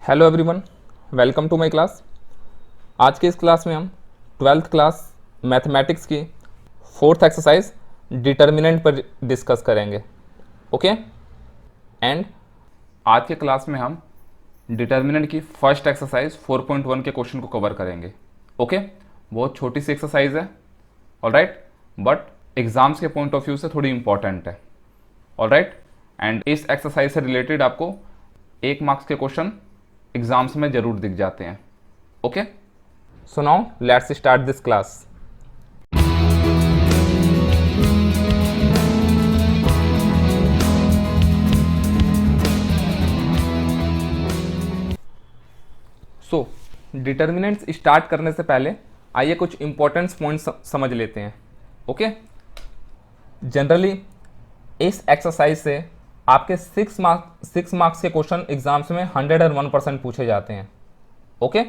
Hello everyone, welcome to my class. आज के इस क्लास में हम 12th क्लास मैथमेटिक्स की 4th एक्सरसाइज डिटर्मिनेंट पर डिस्कस करेंगे। ओके एंड आज के क्लास में हम डिटर्मिनेंट की फर्स्ट एक्सरसाइज 4.1 के क्वेश्चन को कवर करेंगे। ओके बहुत छोटी सी एक्सरसाइज है, ऑलराइट, बट एग्जाम्स के पॉइंट ऑफ व्यू से थोड़ी इंपॉर्टेंट है, ऑलराइट। एंड इस एक्सरसाइज से रिलेटेड आपको 1 मार्क्स के क्वेश्चन एग्जाम्स में जरूर दिख जाते हैं। Okay, so now let's start this class. So determinants start करने से पहले आइए कुछ इंपॉर्टेंट पॉइंट्स समझ लेते हैं। ओके, जनरली इस एक्सरसाइज से आपके 6 मार्क्स के क्वेश्चन एग्जाम्स में 101% पूछे जाते हैं। ओके,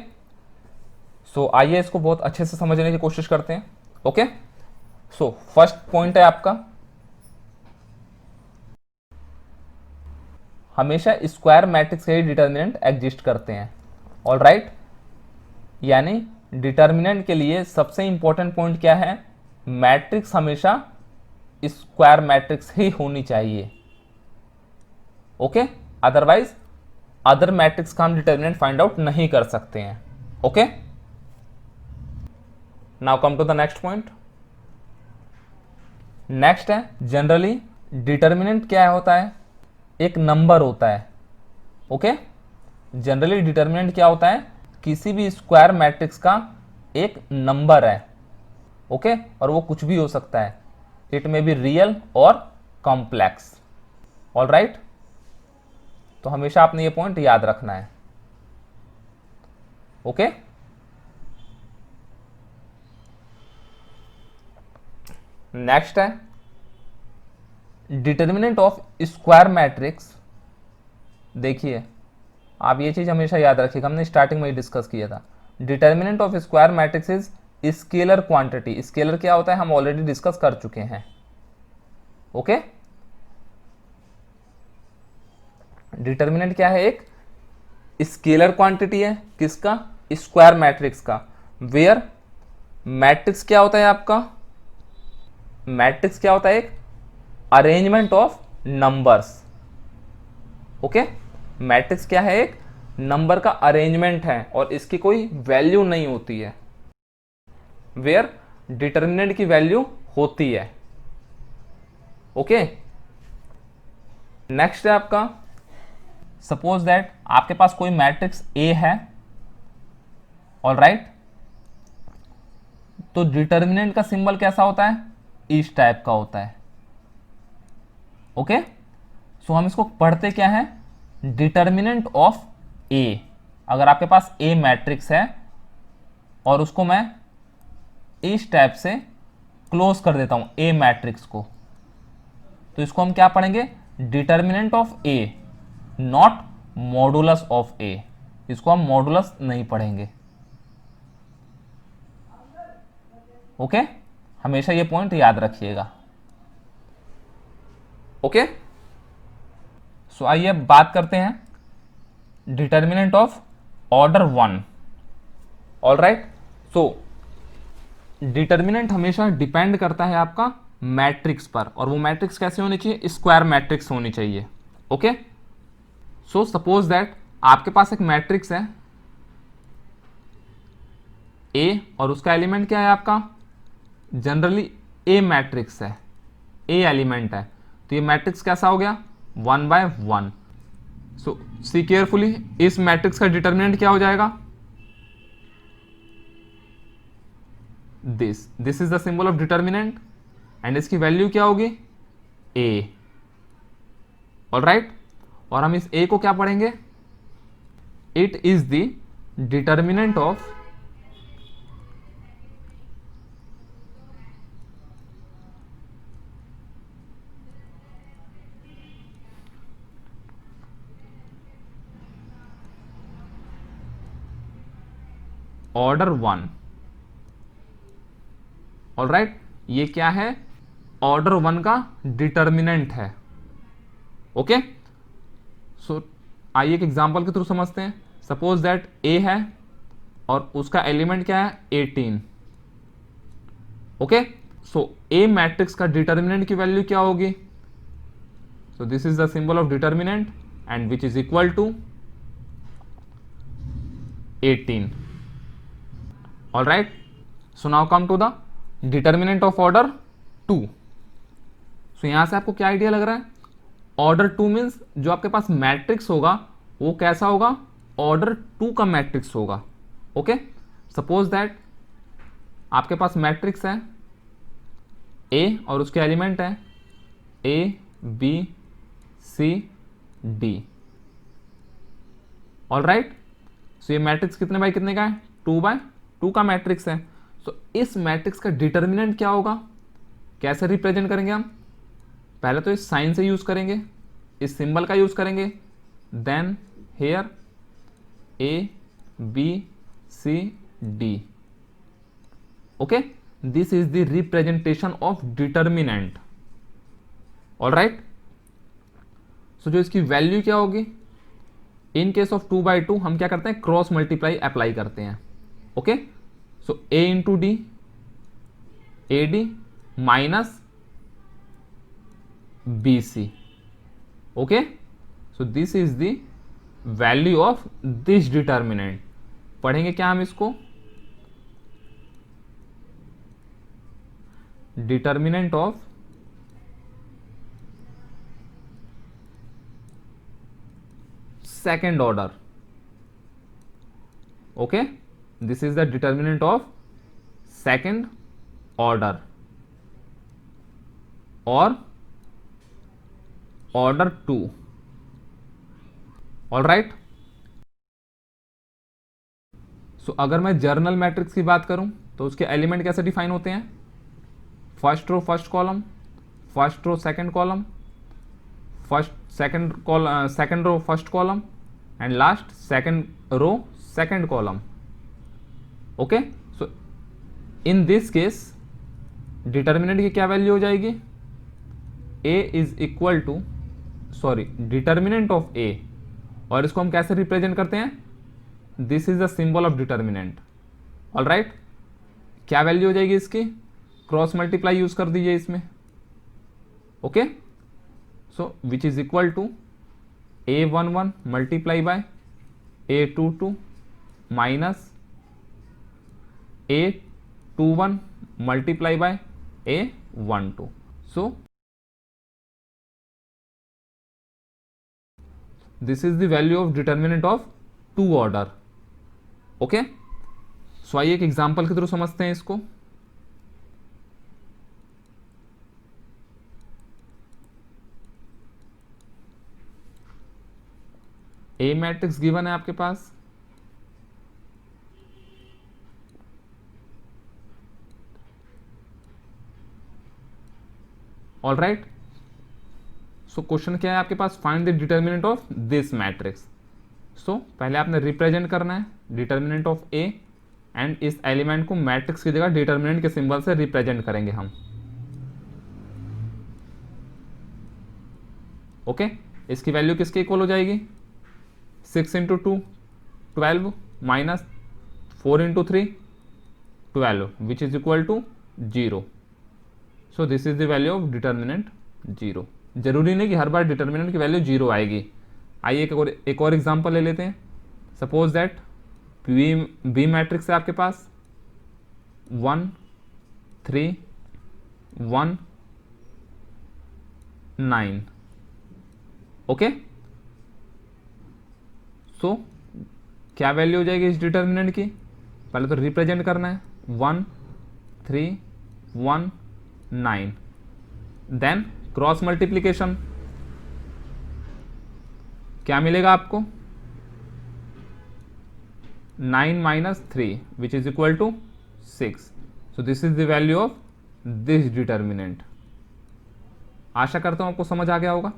सो आइए इसको बहुत अच्छे से समझने की कोशिश करते हैं। ओके, सो फर्स्ट पॉइंट है आपका, हमेशा स्क्वायर मैट्रिक्स के डिटर्मिनेंट एग्जिस्ट करते हैं। ऑलराइट, यानी डिटर्मिनेंट के लिए सबसे इंपॉर्टेंट पॉइंट क्या है, मैट्रिक्स हमेशा स्क्वायर मैट्रिक्स ही होनी चाहिए। ओके, अदरवाइज अदर मैट्रिक्स का हम डिटर्मिनेंट फाइंड आउट नहीं कर सकते हैं। Okay, now come to the next point. Next है, जनरली डिटर्मिनेंट क्या होता है, एक नंबर होता है। ओके, जनरली डिटर्मिनेंट क्या होता है, किसी भी स्क्वायर मैट्रिक्स का एक नंबर है। ओके, और वो कुछ भी हो सकता है, इट मे बी रियल और कॉम्प्लेक्स। ऑलराइट, तो हमेशा आपने ये पॉइंट याद रखना है। ओके, नेक्स्ट है, डिटर्मिनेंट ऑफ स्क्वायर मैट्रिक्स। देखिए, आप ये चीज हमेशा याद रखिएगा, हमने स्टार्टिंग में ही डिस्कस किया था। Determinant of square matrix is scalar quantity. Scalar क्या होता है, हम ऑलरेडी डिस्कस कर चुके हैं। ओके, डिटर्मिनेंट क्या है, एक स्केलर क्वांटिटी है, किसका, स्क्वायर मैट्रिक्स का। वेयर मैट्रिक्स क्या होता है आपका, मैट्रिक्स क्या होता है, एक arrangement of numbers. Okay, matrix क्या है, एक नंबर का अरेंजमेंट है और इसकी कोई वैल्यू नहीं होती है। वेयर डिटर्मिनेंट की वैल्यू होती है। ओके, नेक्स्ट है आपका, सपोज दैट आपके पास कोई मैट्रिक्स ए है। ऑलराइट, तो डिटर्मिनेंट का सिंबल कैसा होता है, इस टाइप का होता है। ओके, सो हम इसको पढ़ते क्या है, डिटर्मिनेंट ऑफ ए। अगर आपके पास ए मैट्रिक्स है और उसको मैं इस टाइप से क्लोज कर देता हूं ए मैट्रिक्स को, तो इसको हम क्या पढ़ेंगे, determinant of A, not modulus of A. इसको हम मॉडुलस नहीं पढ़ेंगे। ओके, हमेशा ये पॉइंट याद रखिएगा। ओके, सो आइए बात करते हैं determinant of order 1। Alright, so determinant हमेशा डिपेंड करता है आपका मैट्रिक्स पर, और वो मैट्रिक्स कैसे होनी चाहिए, स्क्वायर मैट्रिक्स होनी चाहिए। ओके, सो सपोज दैट आपके पास एक मैट्रिक्स है ए और उसका एलिमेंट क्या है आपका, जनरली ए मैट्रिक्स है, ए एलिमेंट है, तो ये मैट्रिक्स कैसा हो गया, 1/1। सो सी केयरफुली, इस मैट्रिक्स का डिटर्मिनेंट क्या हो जाएगा, this is the symbol of determinant and इसकी वैल्यू क्या होगी, ए। ऑलराइट, और हम इस ए को क्या पढ़ेंगे, it is the determinant of order 1। Alright, ये क्या है, ऑर्डर 1 का डिटर्मिनेंट है। ओके, सो आइए एक एग्जांपल के थ्रू समझते हैं। सपोज दैट ए है और उसका एलिमेंट क्या है 18। ओके, सो ए मैट्रिक्स का डिटर्मिनेंट की वैल्यू क्या होगी? So this is the symbol of determinant and which is equal to 18। All right, so now come to the determinant of order 2। सो यहां से आपको क्या आइडिया लग रहा है? ऑर्डर 2 मीन्स जो आपके पास मैट्रिक्स होगा वो कैसा होगा? ऑर्डर 2 का मैट्रिक्स होगा। ओके, सपोज दैट आपके पास मैट्रिक्स है ए और उसके एलिमेंट है A B C D. All right, so ये मैट्रिक्स कितने बाय कितने का है? 2 बाय 2 का मैट्रिक्स है। सो इस मैट्रिक्स का डिटर्मिनेंट क्या होगा? कैसे रिप्रेजेंट करेंगे हम? पहले तो इस साइन से यूज करेंगे, इस सिंबल का यूज करेंगे, then here A B C D. Okay, this is the representation of determinant. All right, so जो इसकी वैल्यू क्या होगी? इन केस ऑफ 2 बाई 2 हम क्या करते हैं? क्रॉस मल्टीप्लाई अप्लाई करते हैं। Okay, so A into D, A D minus B C. Okay, so this is the value of this determinant. पढ़ेंगे क्या हम इसको? Determinant of second order. Okay, this is the determinant of second order और order 2। All right, so अगर मैं journal matrix की बात करूं तो उसके एलिमेंट कैसे डिफाइन होते हैं? First row first column, first row second column, second row first column and last second row second column. Okay, so in this case determinant की क्या वैल्यू हो जाएगी? A is equal to determinant of A, और इसको हम कैसे represent करते हैं? This is the symbol of determinant. All right, क्या वैल्यू हो जाएगी इसकी? क्रॉस मल्टीप्लाई यूज कर दीजिए इसमें। Okay, so which is equal to A11 multiply by A22 minus A21 multiply by A12। So this is the value of determinant of 2 order. Okay, so आइए एक example के through समझते हैं इसको। ए matrix given है आपके पास, ऑल राइट, सो क्वेश्चन क्या है आपके पास? Find the determinant of this matrix. So पहले आपने रिप्रेजेंट करना है डिटर्मिनेंट ऑफ ए एंड इस एलिमेंट को मैट्रिक्स की जगह डिटर्मिनेंट के सिंबल से रिप्रेजेंट करेंगे हम। ओके, इसकी वैल्यू किसके इक्वल हो जाएगी? 6 into 2 12 minus 4 into 3 12 which is equal to 0। So this is the value of determinant 0। जरूरी नहीं कि हर बार डिटर्मिनेंट की वैल्यू 0 आएगी। आइए एक और एग्जांपल ले लेते हैं। सपोज दैट बी मैट्रिक्स है आपके पास 1 3 1 9। ओके, सो क्या वैल्यू हो जाएगी इस डिटर्मिनेंट की? पहले तो रिप्रेजेंट करना है 1 3 1 9, देन क्रॉस मल्टीप्लीकेशन, क्या मिलेगा आपको? 9 minus 3 which is equal to 6। So this is the value of this determinant. आशा करता हूं आपको समझ आ गया होगा।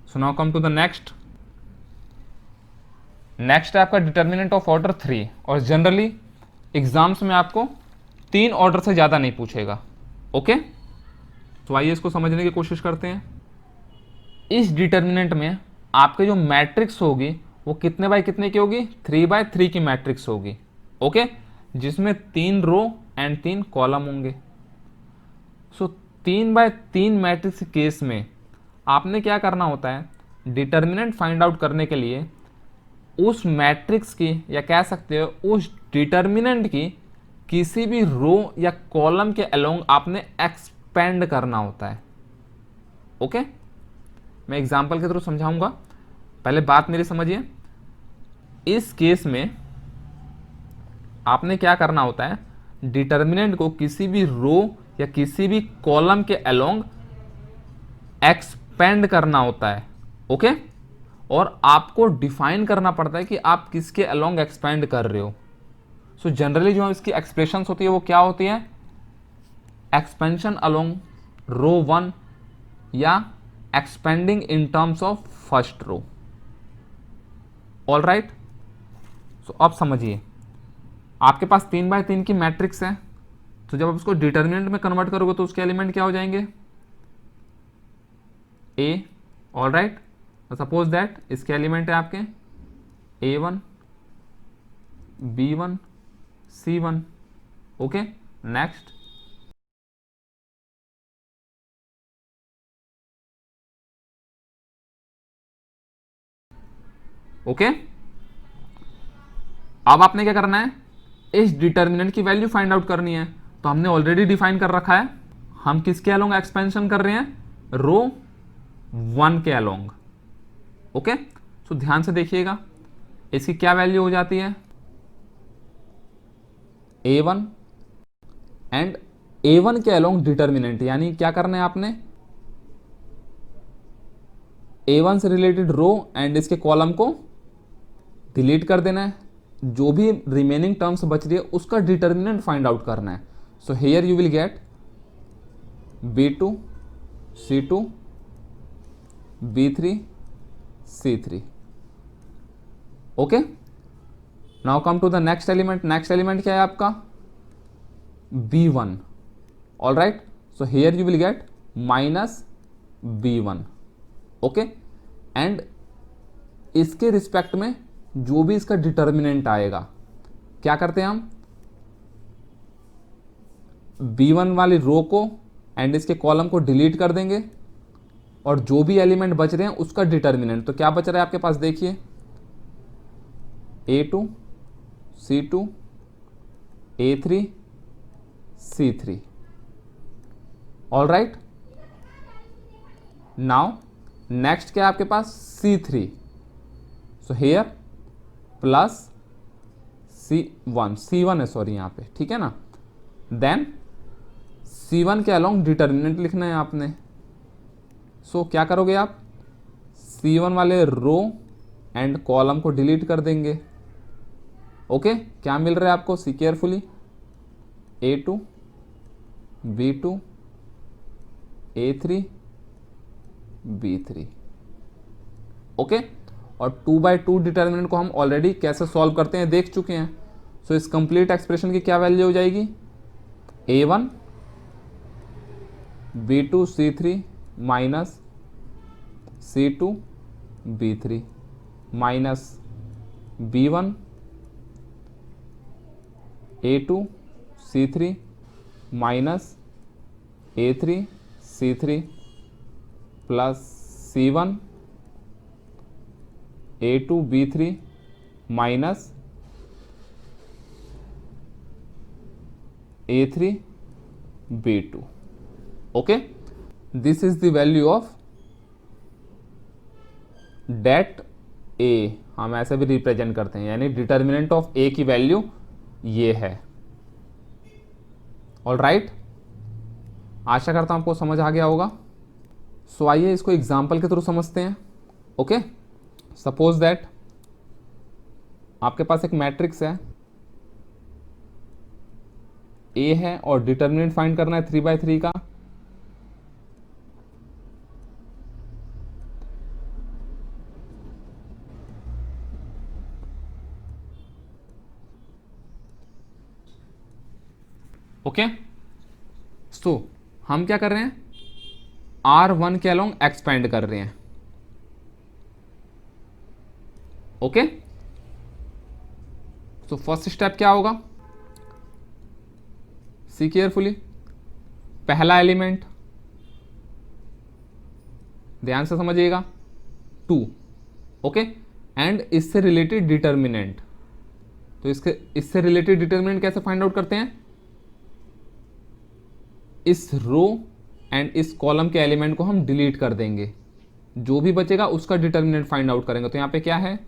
So now come to the next है आपका डिटर्मिनेंट ऑफ ऑर्डर 3, और जनरली एग्जाम्स में आपको 3 ऑर्डर से ज़्यादा नहीं पूछेगा। ओके, तो आइए इसको समझने की कोशिश करते हैं। इस डिटर्मिनेंट में आपके जो मैट्रिक्स होगी वो कितने बाय कितने की होगी, 3x3 की मैट्रिक्स होगी। ओके, जिसमें 3 रो एंड 3 कॉलम होंगे। सो 3x3 मैट्रिक्स केस में आपने क्या करना होता है, डिटर्मिनेंट फाइंड आउट करने के लिए उस मैट्रिक्स की, या कह सकते हो उस डिटर्मिनेंट की किसी भी रो या कॉलम के अलोंग आपने एक्सपेंड करना होता है। ओके, मैं एग्जांपल के थ्रू समझाऊंगा, पहले बात मेरी समझिए। इस केस में आपने क्या करना होता है, डिटर्मिनेंट को किसी भी रो या किसी भी कॉलम के अलोंग एक्सपेंड करना होता है। ओके, और आपको डिफाइन करना पड़ता है कि आप किसके अलोंग एक्सपेंड कर रहे हो। सो जनरली जो इसकी एक्सप्रेशंस होती है वो क्या होती है, एक्सपेंशन अलोंग रो 1 या expanding in terms of first row. All right, so अब समझिए, आपके पास 3x3 की मैट्रिक्स है, तो जब आप उसको डिटर्मिनेंट में कन्वर्ट करोगे तो उसके एलिमेंट क्या हो जाएंगे, ए। ऑल राइट, सपोज दैट इसके एलिमेंट है आपके A1 B1 C1। Okay, next okay, अब आपने क्या करना है, इस डिटर्मिनेंट की वैल्यू फाइंड आउट करनी है। तो हमने ऑलरेडी डिफाइन कर रखा है, हम किसके अलोंग एक्सपेंशन कर रहे हैं, रो 1 के अलोंग। ओके, सो ध्यान से देखिएगा, इसकी क्या वैल्यू हो जाती है, A1 एंड A1 के अलोंग डिटर्मिनेंट, यानी क्या करना है आपने, A1 से रिलेटेड रो एंड इसके कॉलम को डिलीट कर देना है, जो भी रिमेनिंग टर्म्स बच रही है उसका डिटर्मिनेंट फाइंड आउट करना है। So here you will get B2 C2 B3 C3। Okay, now come to the next element. Next element क्या है आपका, B1। All right, so here you will get -B1। Okay, and इसके respect में जो भी इसका डिटर्मिनेंट आएगा, क्या करते हैं हम, B1 वाली रो को एंड इसके कॉलम को डिलीट कर देंगे, और जो भी एलिमेंट बच रहे हैं उसका डिटर्मिनेंट। तो क्या बच रहा है आपके पास, देखिए A2 C2 A3 C3। All right, now next क्या है आपके पास, C3। So here plus C1 है, सॉरी यहाँ पे, ठीक है ना। देन C1 के अलोंग डिटर्मिनेंट लिखना है आपने। सो क्या करोगे आप, C1 वाले रो एंड कॉलम को डिलीट कर देंगे। ओके, क्या मिल रहा है आपको, see carefully, A2 B2 A3 B3। Okay, और 2x2 डिटर्मिनेंट को हम ऑलरेडी कैसे सॉल्व करते हैं देख चुके हैं। सो इस कंप्लीट एक्सप्रेशन की क्या वैल्यू हो जाएगी, A1 B2 C3 minus C2 B3 minus B1 A2 C3 minus A3 C3 plus C1 A2 B3 minus A3 B2। Okay, this is the value of det A, हम ऐसे भी represent करते हैं, यानी डिटर्मिनेंट ऑफ ए की value ये है। All right, आशा करता हूं आपको समझ आ गया होगा। सो आइए इसको एग्जाम्पल के थ्रू समझते हैं। ओके, सपोज दैट आपके पास एक मैट्रिक्स है, ए है और डिटर्मिनेंट फाइंड करना है 3x3 का। ओके, सो हम क्या कर रहे हैं, R1 के अलोंग एक्सपेंड कर रहे हैं। ओके, सो फर्स्ट स्टेप क्या होगा, सी केयरफुली, पहला एलिमेंट ध्यान से समझिएगा 2, ओके, एंड इससे रिलेटेड डिटर्मिनेंट। तो इससे रिलेटेड डिटर्मिनेंट कैसे फाइंड आउट करते हैं, इस रो एंड इस कॉलम के एलिमेंट को हम डिलीट कर देंगे, जो भी बचेगा उसका डिटर्मिनेंट फाइंड आउट करेंगे। तो यहां पे क्या है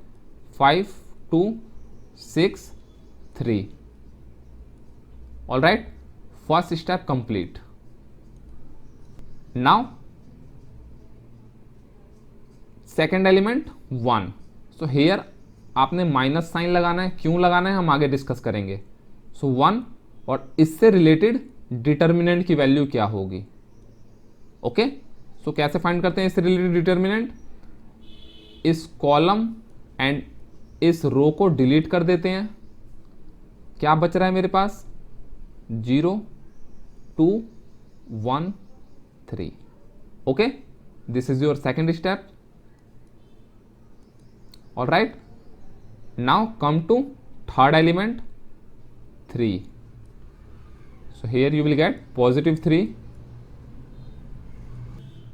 5 2 6 3, all right, first step complete. Now second element 1, so here आपने माइनस साइन लगाना है, क्यों लगाना है हम आगे डिस्कस करेंगे। सो 1 और इससे रिलेटेड डिटर्मिनेंट की वैल्यू क्या होगी, ओके, सो कैसे फाइंड करते हैं इससे रिलेटेड डिटर्मिनेंट, इस कॉलम एंड इस रो को डिलीट कर देते हैं, क्या बच रहा है मेरे पास 0 2 1 3, okay, this is your second step, all right, now come to third element 3, so here you will get positive 3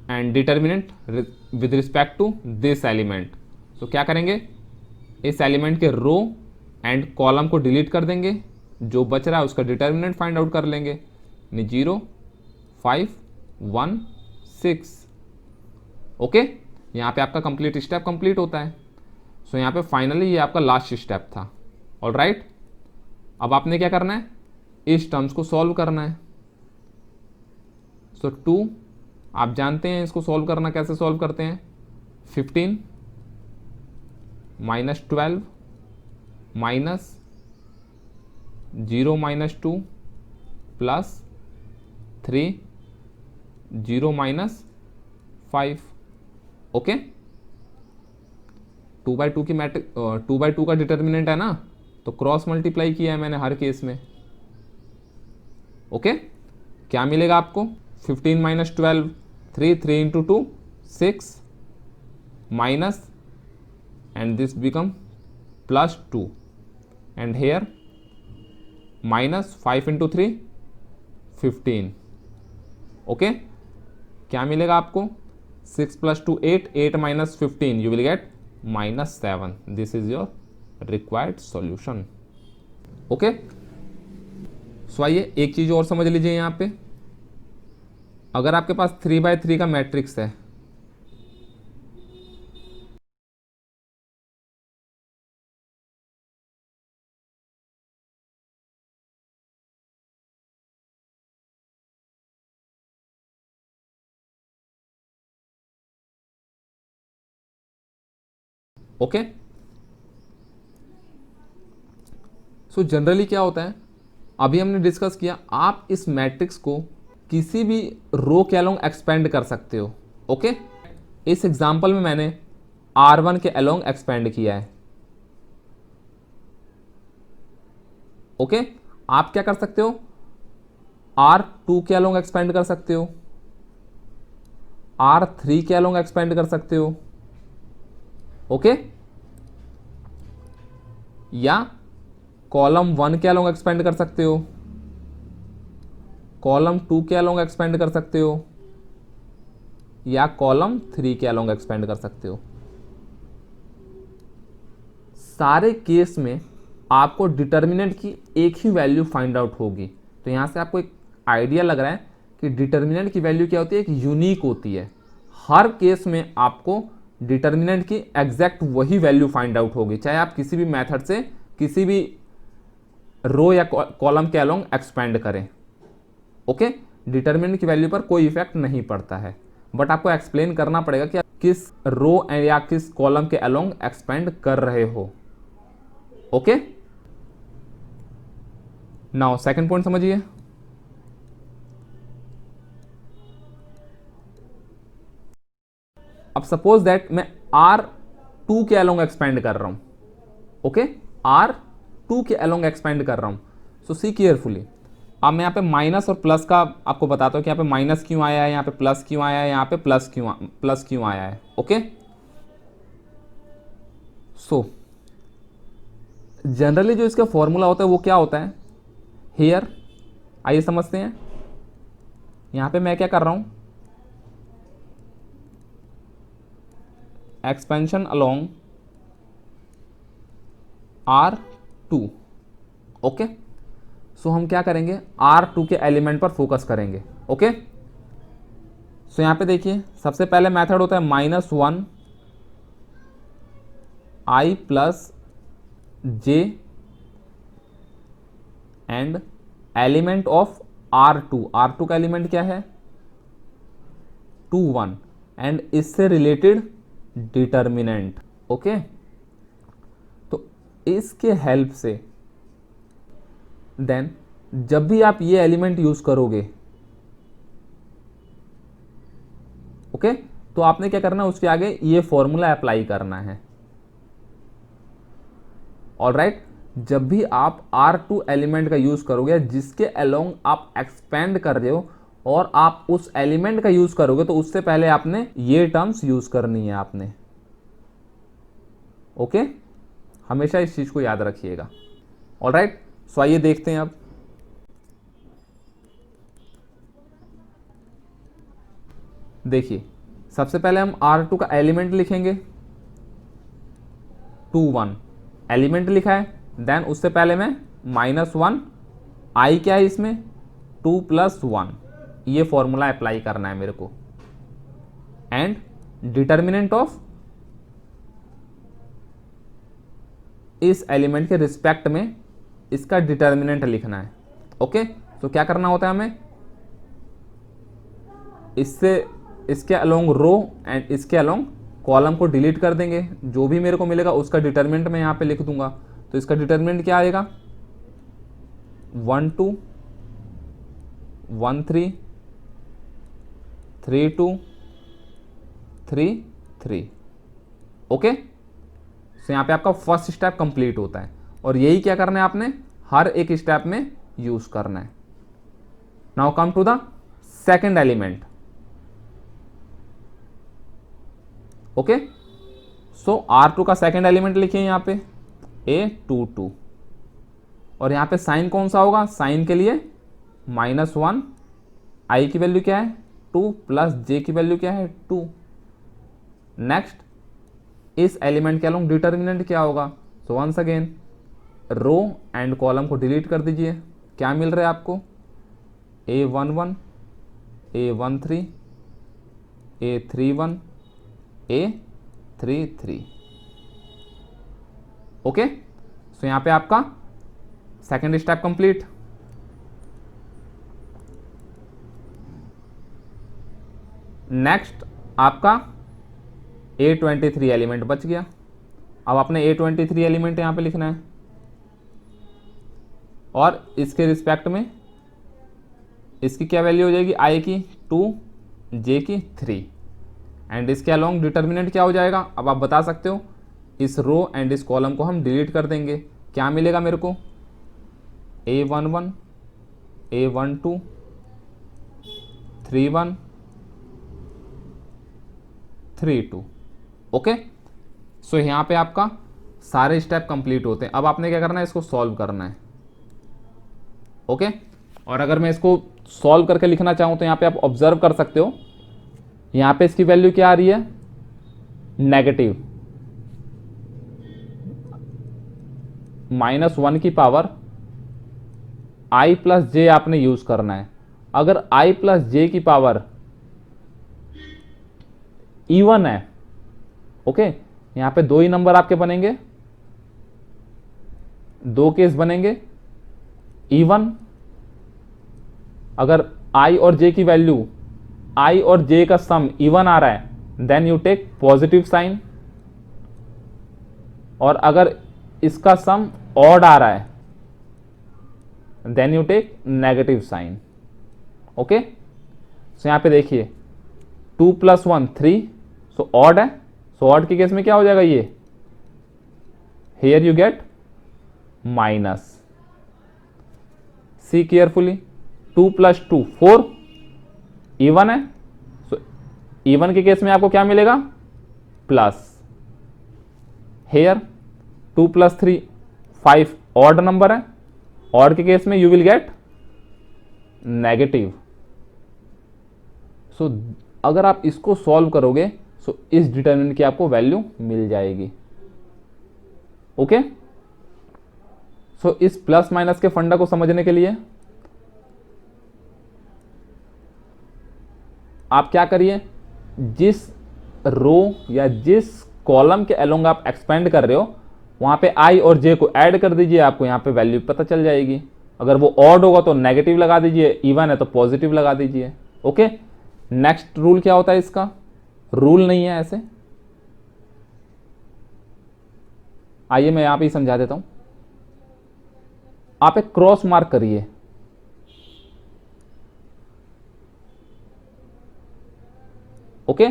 and determinant with respect to this element। so क्या करेंगे, इस एलिमेंट के रो एंड कॉलम को डिलीट कर देंगे, जो बच रहा है उसका डिटर्मिनेंट फाइंड आउट कर लेंगे, 0 5 1 6, ओके, यहाँ पे आपका कंप्लीट स्टेप कंप्लीट होता है। सो यहाँ पे फाइनली ये आपका लास्ट स्टेप था, ऑल राइट। अब आपने क्या करना है, इस टर्म्स को सॉल्व करना है। सो 2 आप जानते हैं इसको सॉल्व करना, कैसे सॉल्व करते हैं, 15 minus 12 minus 0 minus 2 plus 3 0 minus 5, okay, 2/2 की मैट्रिक 2/2 का डिटर्मिनेंट है ना, तो क्रॉस मल्टीप्लाई किया है मैंने हर केस में, ओके, क्या मिलेगा आपको 15 minus 12 3 3 into 2 6 minus and this become plus 2 and here minus 5 into 3 15, okay, क्या मिलेगा आपको 6 plus 2 8 8 minus 15 you will get -7, this is your required solution, okay. So आइए एक चीज और समझ लीजिए, यहां पे अगर आपके पास 3/3 का मैट्रिक्स है, ओके, सो जनरली क्या होता है, अभी हमने डिस्कस किया, आप इस मैट्रिक्स को किसी भी रो के अलोंग एक्सपेंड कर सकते हो, ओके। इस एग्जांपल में मैंने R1 के अलोंग एक्सपेंड किया है, ओके, आप क्या कर सकते हो, R2 के अलोंग एक्सपेंड कर सकते हो, R3 के अलोंग एक्सपेंड कर सकते हो, ओके, या कॉलम 1 के अलोंग एक्सपेंड कर सकते हो, कॉलम 2 के अलोंग एक्सपेंड कर सकते हो, या कॉलम 3 के अलोंग एक्सपेंड कर सकते हो। सारे केस में आपको डिटर्मिनेंट की एक ही वैल्यू फाइंड आउट होगी। तो यहां से आपको एक आइडिया लग रहा है कि डिटर्मिनेंट की वैल्यू क्या होती है, एक यूनिक होती है। हर केस में आपको डिटर्मिनेंट की एग्जैक्ट वही वैल्यू फाइंड आउट होगी, चाहे आप किसी भी मेथड से किसी भी रो या कॉलम के अलोंग एक्सपेंड करें, ओके। डिटर्मिनेंट की वैल्यू पर कोई इफेक्ट नहीं पड़ता है, बट आपको एक्सप्लेन करना पड़ेगा कि आप किस रो या किस कॉलम के अलोंग एक्सपेंड कर रहे हो, ओके। नाउ सेकंड पॉइंट समझिए, अब सपोज दैट मैं R2 के अलोंग एक्सपेंड कर रहा हूं, ओके, R2 के अलोंग एक्सपेंड कर रहा हूं। सो सी केयरफुली, अब मैं यहाँ पे माइनस और प्लस का आपको बताता हूँ कि यहाँ पे माइनस क्यों आया है, यहाँ पे प्लस क्यों आया है, यहाँ पे प्लस क्यों आया है, ओके। सो जनरली जो इसका फॉर्मूला होता है वो क्या होता है हियर, आइए समझते हैं। यहां पे मैं क्या कर रहा हूं, एक्सपेंशन अलोंग R2। ओके, सो हम क्या करेंगे, R2 के एलिमेंट पर फोकस करेंगे। ओके, सो यहां पे देखिए सबसे पहले मेथड होता है -1 I plus J and element of R2। R2 का एलिमेंट क्या है 2 1 एंड इससे रिलेटेड डिटर्मिनेंट। ओके, तो इसके हेल्प से देन जब भी आप ये एलिमेंट यूज करोगे, ओके, तो आपने क्या करना है, उसके आगे ये फॉर्मूला अप्लाई करना है। ऑलराइट, जब भी आप R2 एलिमेंट का यूज करोगे, जिसके अलोंग आप एक्सपेंड कर रहे हो और आप उस एलिमेंट का यूज करोगे, तो उससे पहले आपने ये टर्म्स यूज करनी है आपने। ओके, हमेशा इस चीज को याद रखिएगा। ऑलराइट, सो आइए देखते हैं अब। देखिए सबसे पहले हम R2 का एलिमेंट लिखेंगे, 2 1 एलिमेंट लिखा है। देन उससे पहले मैं -1 I क्या है इसमें 2 + 1, ये फॉर्मूला अप्लाई करना है मेरे को। एंड डिटर्मिनेंट ऑफ इस एलिमेंट के रिस्पेक्ट में इसका डिटर्मिनेंट लिखना है। ओके, तो क्या करना होता है हमें, इसके अलोंग रो एंड इसके अलोंग कॉलम को डिलीट कर देंगे। जो भी मेरे को मिलेगा उसका डिटर्मिनेंट मैं यहाँ पे लिख दूंगा। तो इसका डिटर्मिनेंट क्या आएगा 1 2 1 3 3 2 3 3। ओके, तो यहाँ पे आपका फर्स्ट स्टेप कंप्लीट होता है और यही क्या करना है आपने हर एक स्टेप में यूज करना है। Now come to the second element. Okay, so R2 का सेकेंड एलिमेंट लिखिए यहाँ पे A22 और यहाँ पे साइन कौन सा होगा, साइन के लिए -1 I की वैल्यू क्या है 2 प्लस J की वैल्यू क्या है 2। नेक्स्ट इस एलिमेंट के अलोंग डिटर्मिनेंट क्या होगा, so once again row and column को डिलीट कर दीजिए। क्या मिल रहा है आपको A11 A13 A31 A33। Okay, so यहां पे आपका सेकेंड स्टेप कंप्लीट। नेक्स्ट आपका A23 एलिमेंट बच गया। अब आपने A23 एलिमेंट यहां पे लिखना है और इसके रिस्पेक्ट में इसकी क्या वैल्यू हो जाएगी I की 2 J की 3 एंड इसके अलोंग डिटर्मिनेंट क्या हो जाएगा। अब आप बता सकते हो, इस रो एंड इस कॉलम को हम डिलीट कर देंगे। क्या मिलेगा मेरे को A11 A12 31 32। ओके, सो यहाँ पे आपका सारे स्टेप कंप्लीट होते हैं। अब आपने क्या करना है, इसको सॉल्व करना है। ओके, और अगर मैं इसको सॉल्व करके लिखना चाहूँ तो यहाँ पे आप ऑब्जर्व कर सकते हो, यहाँ पे इसकी वैल्यू क्या आ रही है नेगेटिव -1 की पावर I प्लस J आपने यूज करना है। अगर I प्लस J की पावर इवन है, ओके, यहाँ पे दो ही नंबर आपके बनेंगे, दो केस बनेंगे इवन। अगर I और J की वैल्यू I और J का सम इवन आ रहा है then you take positive sign, और अगर इसका सम ऑड आ रहा है then you take negative sign. Okay, so यहां पे देखिए 2 + 1 3, सो ऑड है, सो ऑड के केस में क्या हो जाएगा, ये here you get minus. See carefully 2 + 2 4 even है, सो इवन के केस में आपको क्या मिलेगा प्लस। हेयर 2 + 3 5 ऑड नंबर है, ऑड के केस में यू विल गेट नेगेटिव। सो अगर आप इसको सॉल्व करोगे सो इस डिटरमिनेंट की आपको वैल्यू मिल जाएगी। ओके, सो इस प्लस माइनस के फंडा को समझने के लिए आप क्या करिए, जिस रो या जिस कॉलम के अलोंग आप एक्सपेंड कर रहे हो वहां पे आई और जे को ऐड कर दीजिए, आपको यहां पे वैल्यू पता चल जाएगी। अगर वो ऑड होगा तो नेगेटिव लगा दीजिए, इवन है तो पॉजिटिव लगा दीजिए। ओके, नेक्स्ट रूल क्या होता है इसका, रूल नहीं है ऐसे, आइए मैं यहां पे समझा देता हूं। आप एक क्रॉस मार्क करिए, ओके।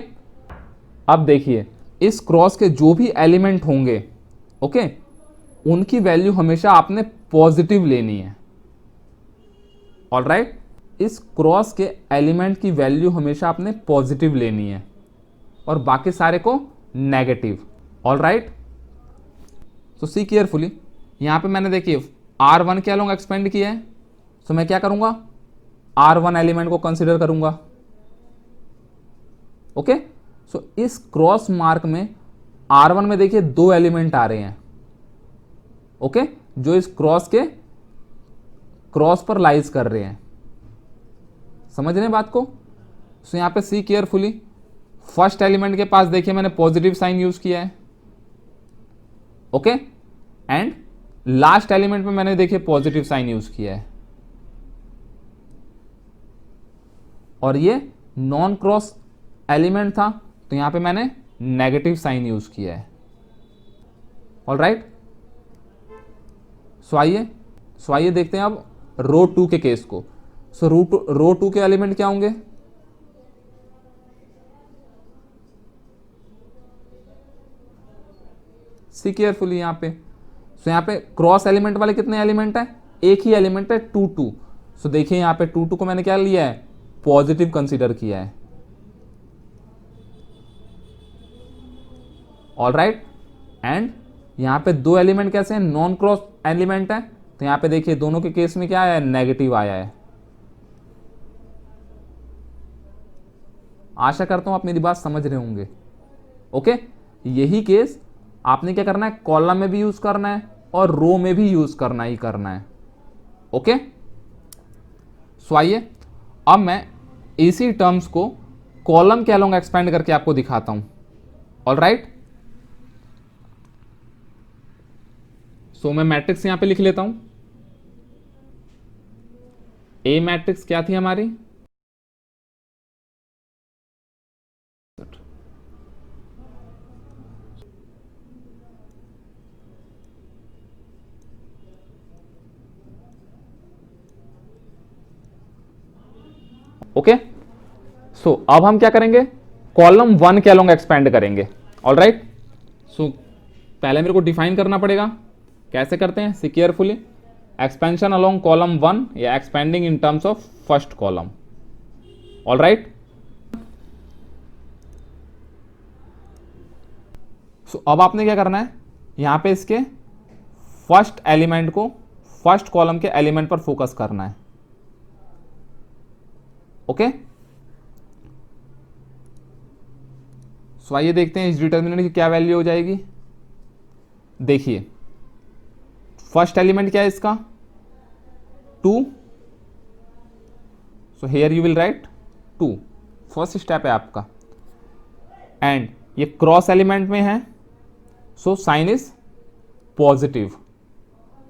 अब देखिए इस क्रॉस के जो भी एलिमेंट होंगे, ओके, उनकी वैल्यू हमेशा आपने पॉजिटिव लेनी है। ऑलराइट, इस क्रॉस के एलिमेंट की वैल्यू हमेशा आपने पॉजिटिव लेनी है और बाकी सारे को नेगेटिव। ऑलराइट, तो सी केयरफुली, यहां पे मैंने देखिए R1 के अलोंग एक्सपेंड किया है, तो मैं क्या करूंगा, R1 एलिमेंट को कंसीडर करूंगा। ओके, सो इस क्रॉस मार्क में R1 में देखिए 2 एलिमेंट आ रहे हैं, ओके, जो इस क्रॉस पर लाइज कर रहे हैं। समझ रहे हैं बात को? सो यहां पे सी केयरफुली, फर्स्ट एलिमेंट के पास देखिए मैंने पॉजिटिव साइन यूज किया है, ओके, एंड लास्ट एलिमेंट में मैंने देखिए पॉजिटिव साइन यूज किया है, और ये नॉन क्रॉस एलिमेंट था तो यहां पे मैंने नेगेटिव साइन यूज किया है। ऑलराइट, सो आइए देखते हैं अब रो 2 के केस को। सो रो 2 के एलिमेंट क्या होंगे, सी केयरफुली यहां पे। सो यहां पे क्रॉस एलिमेंट वाले कितने एलिमेंट है, एक ही एलिमेंट है 2 2। सो देखिए यहां पे 2 2 को मैंने क्या लिया है, पॉजिटिव कंसीडर किया है। ऑलराइट, एंड यहां पे 2 एलिमेंट कैसे हैं, नॉन क्रॉस एलिमेंट है, तो यहां पे देखिए दोनों के केस में क्या आया है, नेगेटिव आया है। आशा करता हूं आप मेरी बात समझ रहे होंगे। ओके, यही केस आपने क्या करना है, कॉलम में भी यूज करना है और रो में भी यूज करना ही करना है। ओके, सो आइए अब मैं इसी टर्म्स को कॉलम के अलोंग एक्सपेंड करके आपको दिखाता हूं। ऑलराइट, सो मैं मैट्रिक्स यहां पे लिख लेता हूं। ए मैट्रिक्स क्या थी हमारी, ओके, सो अब हम क्या करेंगे, कॉलम 1 के अलोंग एक्सपेंड करेंगे। ऑलराइट, सो पहले मेरे को डिफाइन करना पड़ेगा, कैसे करते हैं, see carefully, expansion along column 1 या expanding in terms of first column. Alright, so अब आपने क्या करना है, यहां पे इसके फर्स्ट एलिमेंट को फर्स्ट कॉलम के एलिमेंट पर फोकस करना है। ओके, सो आइए देखते हैं इस डिटर्मिनेंट की क्या वैल्यू हो जाएगी। देखिए फर्स्ट एलिमेंट क्या है इसका, 2, सो here you will right 2, first step है आपका, एंड ये क्रॉस एलिमेंट में है, so sine is positive.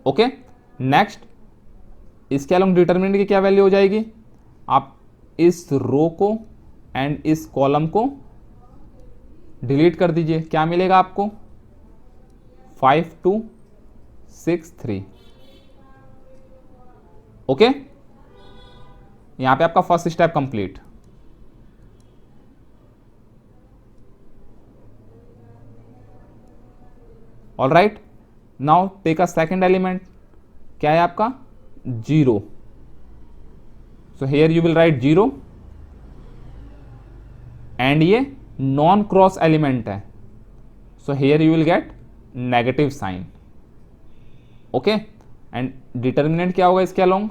Okay, next इसके अलोंग डिटर्मिनेंट की क्या वैल्यू हो जाएगी, आप इस रो को एंड इस कॉलम को डिलीट कर दीजिए, क्या मिलेगा आपको, 5 2 6 3। ओके, यहां पे आपका first step complete. Alright, now take a second element, क्या है आपका, 0, so here you will write 0, and ये नॉन क्रॉस एलिमेंट है, so here you will get negative sign. Okay, and determinant क्या होगा इसके अलोंग,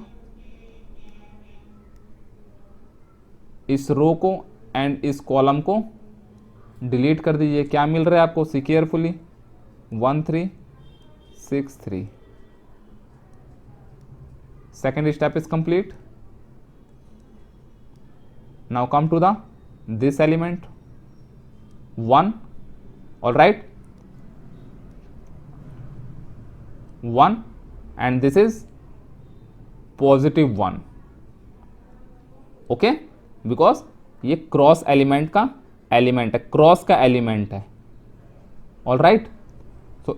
इस रो को एंड इस कॉलम को डिलीट कर दीजिए। क्या मिल रहा है आपको, see carefully, 1 3 6 3। Second step is complete. Now come to the this element 1, all right, 1 and this is +1, okay, because ये क्रॉस एलिमेंट का एलिमेंट है, क्रॉस का एलिमेंट है, ऑल राइट। सो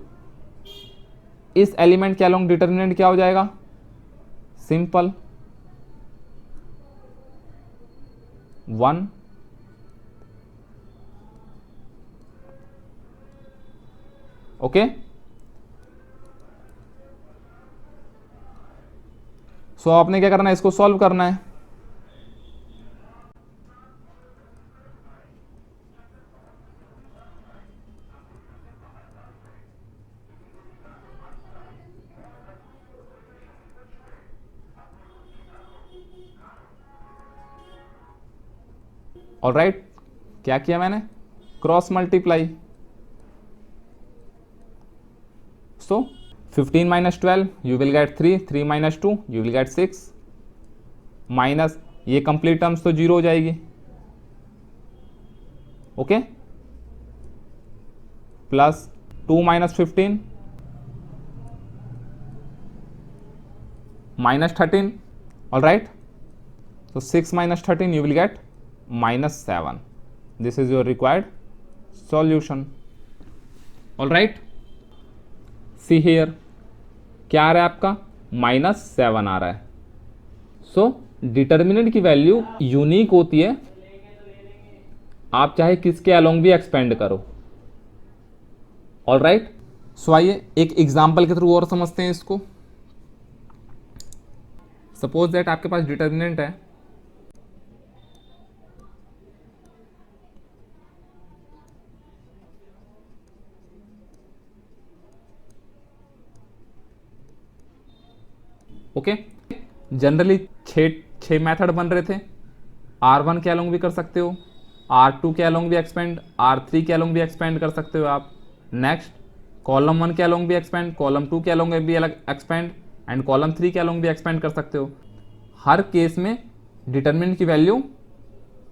इस एलिमेंट के अलोंग डिटर्मिनेंट क्या हो जाएगा, सिंपल 1, ओके। सो आपने क्या करना है, इसको सॉल्व करना है। ऑलराइट, क्या किया मैंने, cross multiply. So 15 minus 12 you will get 3, 3 minus 2 you will get 6, minus ये कंप्लीट टर्म्स तो जीरो हो जाएगी, okay, plus 2 minus 15 minus 13, all right. So 6 minus 13 you will get -7. This is your required solution, all right. See here क्या आ रहा है आपका, -7 आ रहा है। सो डिटर्मिनेंट की वैल्यू यूनिक होती है, आप चाहे किसके अलोंग भी एक्सपेंड करो, ऑल राइट। सो आइए एक एग्जाम्पल के थ्रू और समझते हैं इसको। सपोज दैट आपके पास डिटर्मिनेंट है ओके, जनरली छः मेथड बन रहे थे। R1 के अलोंग भी कर सकते हो, R2 के अलोंग भी एक्सपेंड, R3 के अलोंग भी एक्सपेंड कर सकते हो आप। नेक्स्ट कॉलम 1 के अलोंग भी एक्सपेंड, कॉलम 2 के अलोंग भी अलग एक्सपेंड, एंड कॉलम 3 के अलोंग भी एक्सपेंड कर सकते हो। हर केस में डिटर्मिनेंट की वैल्यू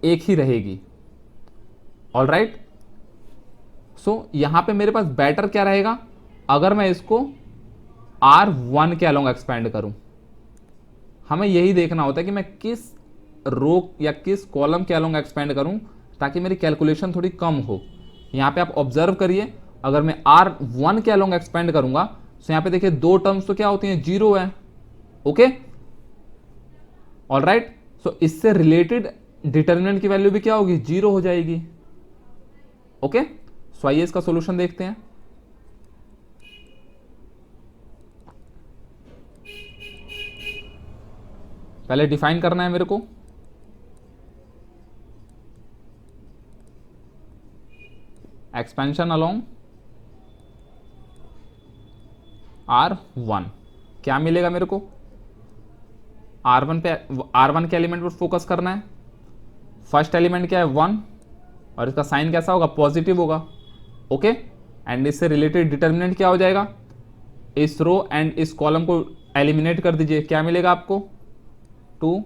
एक ही रहेगी, ऑल राइट। सो यहाँ पे मेरे पास बेटर क्या रहेगा, अगर मैं इसको R1 के अलोंग एक्सपेंड करूँ। हमें यही देखना होता है कि मैं किस रो या किस कॉलम के अलोंग एक्सपेंड करूं ताकि मेरी कैलकुलेशन थोड़ी कम हो। यहाँ पे आप ऑब्जर्व करिए, अगर मैं R1 के अलोंग एक्सपेंड करूंगा तो यहाँ पे देखिए दो टर्म्स तो क्या होती हैं, जीरो है, ओके, ऑल राइट। सो इससे रिलेटेड डिटर्मिनेंट की वैल्यू भी क्या होगी, जीरो हो जाएगी, ओके। सो आइए इसका सोल्यूशन देखते हैं। पहले डिफाइन करना है मेरे को, एक्सपेंशन अलोंग R1 क्या मिलेगा मेरे को, R1 के एलिमेंट पर फोकस करना है। फर्स्ट एलिमेंट क्या है, 1, और इसका साइन कैसा होगा, पॉजिटिव होगा, ओके। एंड इससे रिलेटेड डिटर्मिनेंट क्या हो जाएगा, इस रो एंड इस कॉलम को एलिमिनेट कर दीजिए। क्या मिलेगा आपको, 2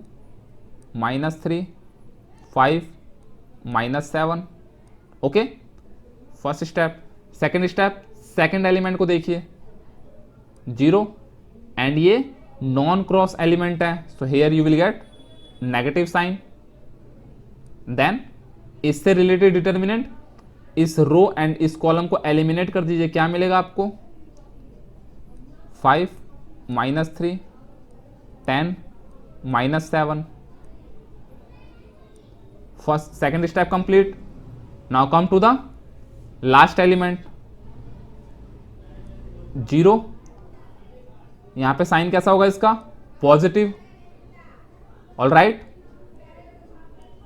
-3 5 -7, okay, first step. Second step, second element को देखिए 0, एंड ये नॉन क्रॉस एलिमेंट है, so here you will get negative sign. Then इससे रिलेटेड डिटर्मिनेंट, इस रो एंड इस कॉलम को एलिमिनेट कर दीजिए। क्या मिलेगा आपको, 5 -3 10 -7, first second step complete. Now come to the last element 0, यहां पे साइन कैसा होगा इसका, पॉजिटिव, ऑल राइट।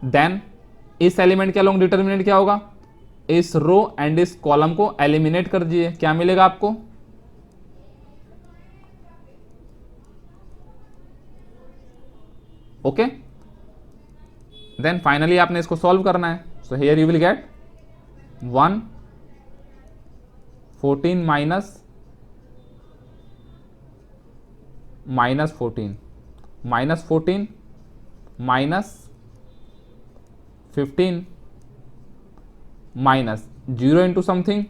देन इस एलिमेंट के अलोंग डिटर्मिनेंट क्या होगा, इस रो एंड इस कॉलम को एलिमिनेट कर दीजिए। क्या मिलेगा आपको, ओके, देन फाइनली आपने इसको सॉल्व करना है. So here you will gate 1 14 minus 14 minus 15 minus 0 into something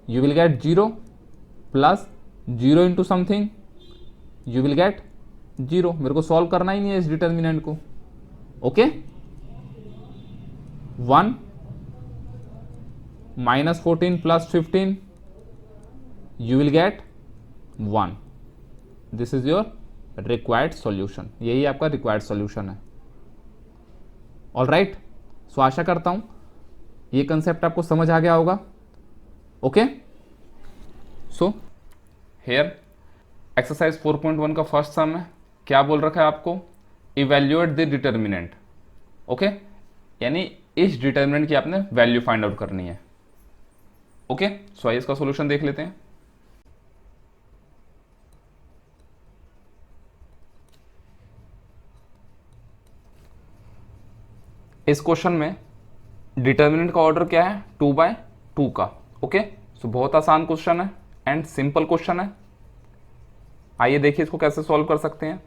you will get 0 plus 0 into something you will get 0. मेरे को सॉल्व करना ही नहीं है इस डिटर्मिनेंट को. Okay, 1 minus 14 plus 15 you will get 1. This is your required solution. यही आपका required solution है. ऑल राइट, सो आशा करता हूं ये कंसेप्ट आपको समझ आ गया होगा. ओके, सो हेयर एक्सरसाइज 4.1 का फर्स्ट सम है. क्या बोल रखा है आपको? Evaluate the determinant. ओके, यानी इस डिटर्मिनेंट की आपने वैल्यू फाइंड आउट करनी है. ओके, सो आइए इसका सॉल्यूशन देख लेते हैं. इस क्वेश्चन में डिटर्मिनेंट का ऑर्डर क्या है? 2/2 का. ओके, सो बहुत आसान क्वेश्चन है एंड सिंपल क्वेश्चन है. आइए देखिए इसको कैसे सॉल्व कर सकते हैं.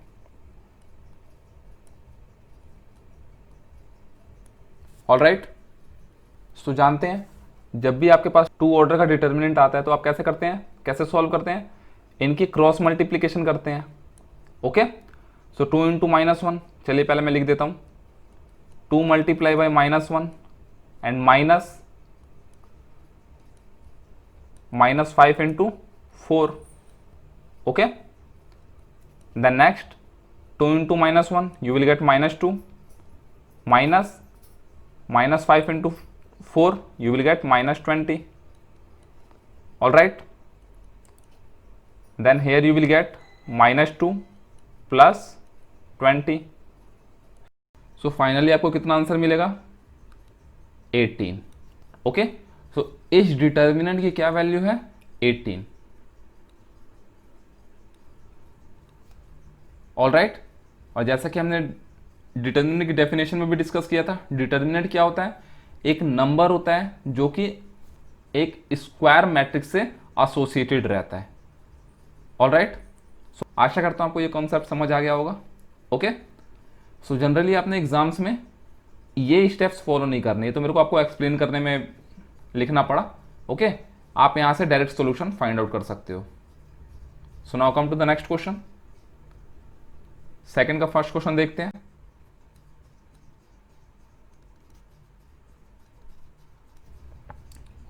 ऑल राइट, सो जानते हैं जब भी आपके पास 2 ऑर्डर का डिटर्मिनेंट आता है तो आप कैसे करते हैं, कैसे सॉल्व करते हैं? इनकी क्रॉस मल्टीप्लीकेशन करते हैं. ओके, सो 2 इंटू -1. चलिए पहले मैं लिख देता हूं 2 multiply by -1 and -5 into 4. Okay, then next 2 into -1 you will get -2 -5 into 4 you will get -20. all right, then here you will get -2 plus 20. so finally आपको कितना आंसर मिलेगा? 18. ओके, सो इस डिटर्मिनेंट की क्या वैल्यू है? 18. ऑल राइट, और जैसा कि हमने डिटर्मिनेंट की डेफिनेशन में भी डिस्कस किया था, डिटर्मिनेंट क्या होता है? एक नंबर होता है जो कि एक स्क्वायर मैट्रिक्स से एसोसिएटेड रहता है. ऑल राइट, सो आशा करता हूं आपको ये कॉन्सेप्ट समझ आ गया होगा. ओके, सो जनरली आपने एग्जाम्स में ये स्टेप्स फॉलो नहीं करने, तो मेरे को आपको एक्सप्लेन करने में लिखना पड़ा. ओके, आप यहां से डायरेक्ट सॉल्यूशन फाइंड आउट कर सकते हो. So now come to the next question. Second का फर्स्ट क्वेश्चन देखते हैं.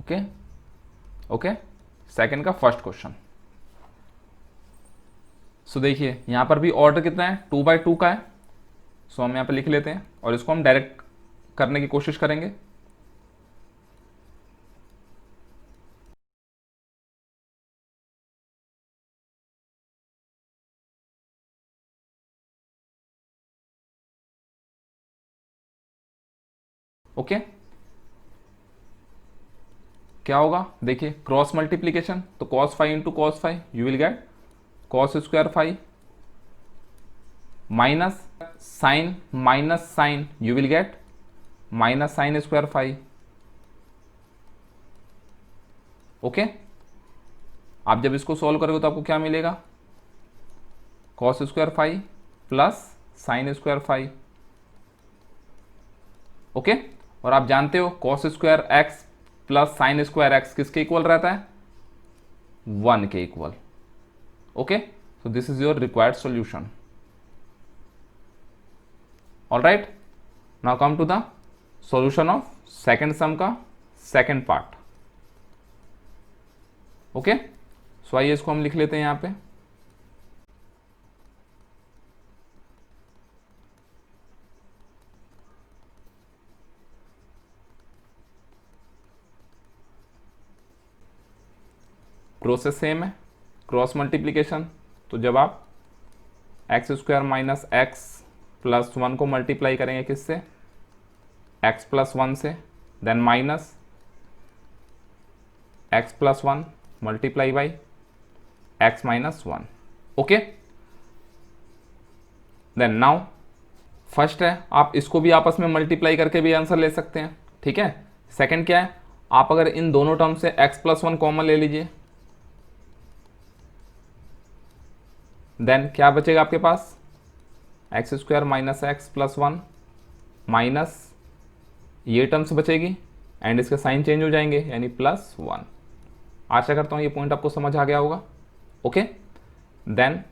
ओके ओके, सेकंड का फर्स्ट क्वेश्चन. सो देखिए यहां पर भी ऑर्डर कितना है? 2/2 का है. सो हम यहां पर लिख लेते हैं और इसको हम डायरेक्ट करने की कोशिश करेंगे. ओके, क्या होगा? देखिए क्रॉस मल्टीप्लीकेशन, तो cos 5 into cos 5 you will get cos square 5 minus sine you will get minus sine square 5. Okay, आप जब इसको सॉल्व करोगे तो आपको क्या मिलेगा? cos square 5 plus sine square 5. Okay, और आप जानते हो cos square x plus sine square x किसके इक्वल रहता है? 1 के equal. Okay, so this is your required solution. All right, now come to the solution of second sum का second part. Okay, so आइए इसको हम लिख लेते हैं यहां पे. प्रोसेस सेम है, क्रॉस मल्टीप्लीकेशन. तो जब आप x square minus x plus 1 को मल्टीप्लाई करेंगे किससे? x प्लस 1 से, then minus x plus 1 multiply by x minus 1. Okay, then now first है, आप इसको भी आपस में मल्टीप्लाई करके भी आंसर ले सकते हैं, ठीक है। सेकंड क्या है, आप अगर इन दोनों टर्म से x+1 कॉमन ले लीजिए, देन क्या बचेगा आपके पास, x² माइनस x+1 माइनस ये टर्म्स बचेगी एंड इसके साइन चेंज हो जाएंगे यानी +1। आशा करता हूँ ये पॉइंट आपको समझ आ गया होगा। ओके, देन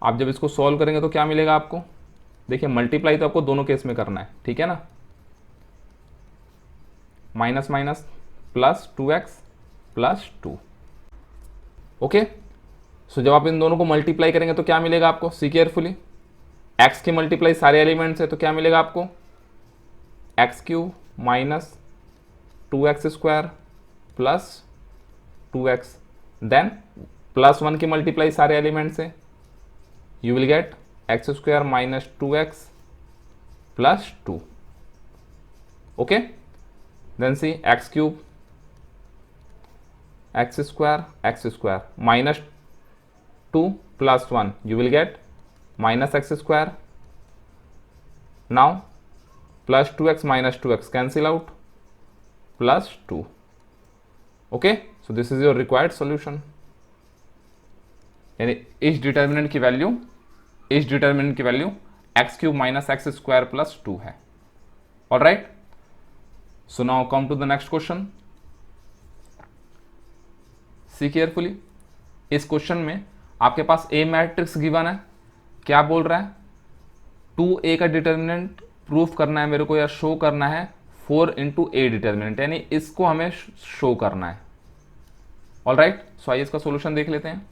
आप जब इसको सॉल्व करेंगे तो क्या मिलेगा आपको, देखिए मल्टीप्लाई तो आपको दोनों केस में करना है, ठीक है ना, माइनस माइनस +2x+2। ओके, सो जब आप इन दोनों को मल्टीप्लाई करेंगे तो क्या मिलेगा आपको, सी केयरफुली, x की मल्टीप्लाई सारे एलिमेंट्स है तो क्या मिलेगा आपको, x³ minus 2x² plus 2x, then +1 की मल्टीप्लाई सारे एलिमेंट्स है, you will get x² minus 2x plus 2। Okay, then see x³ x² minus 2 plus 1, you will get minus x², now plus 2x minus 2x cancel out, plus 2। okay, so this is your required solution, यानी इस determinant की value x³ minus x² plus 2 है। All right, so now come to the next question, see carefully. इस question में आपके पास ए matrix given है, क्या बोल रहा है, 2a का डिटर्मिनेंट प्रूफ करना है मेरे को या शो करना है 4 इंटू ए डिटर्मिनेंट, यानी इसको हमें शो करना है। ऑल राइट, सो आइए इसका सोल्यूशन देख लेते हैं।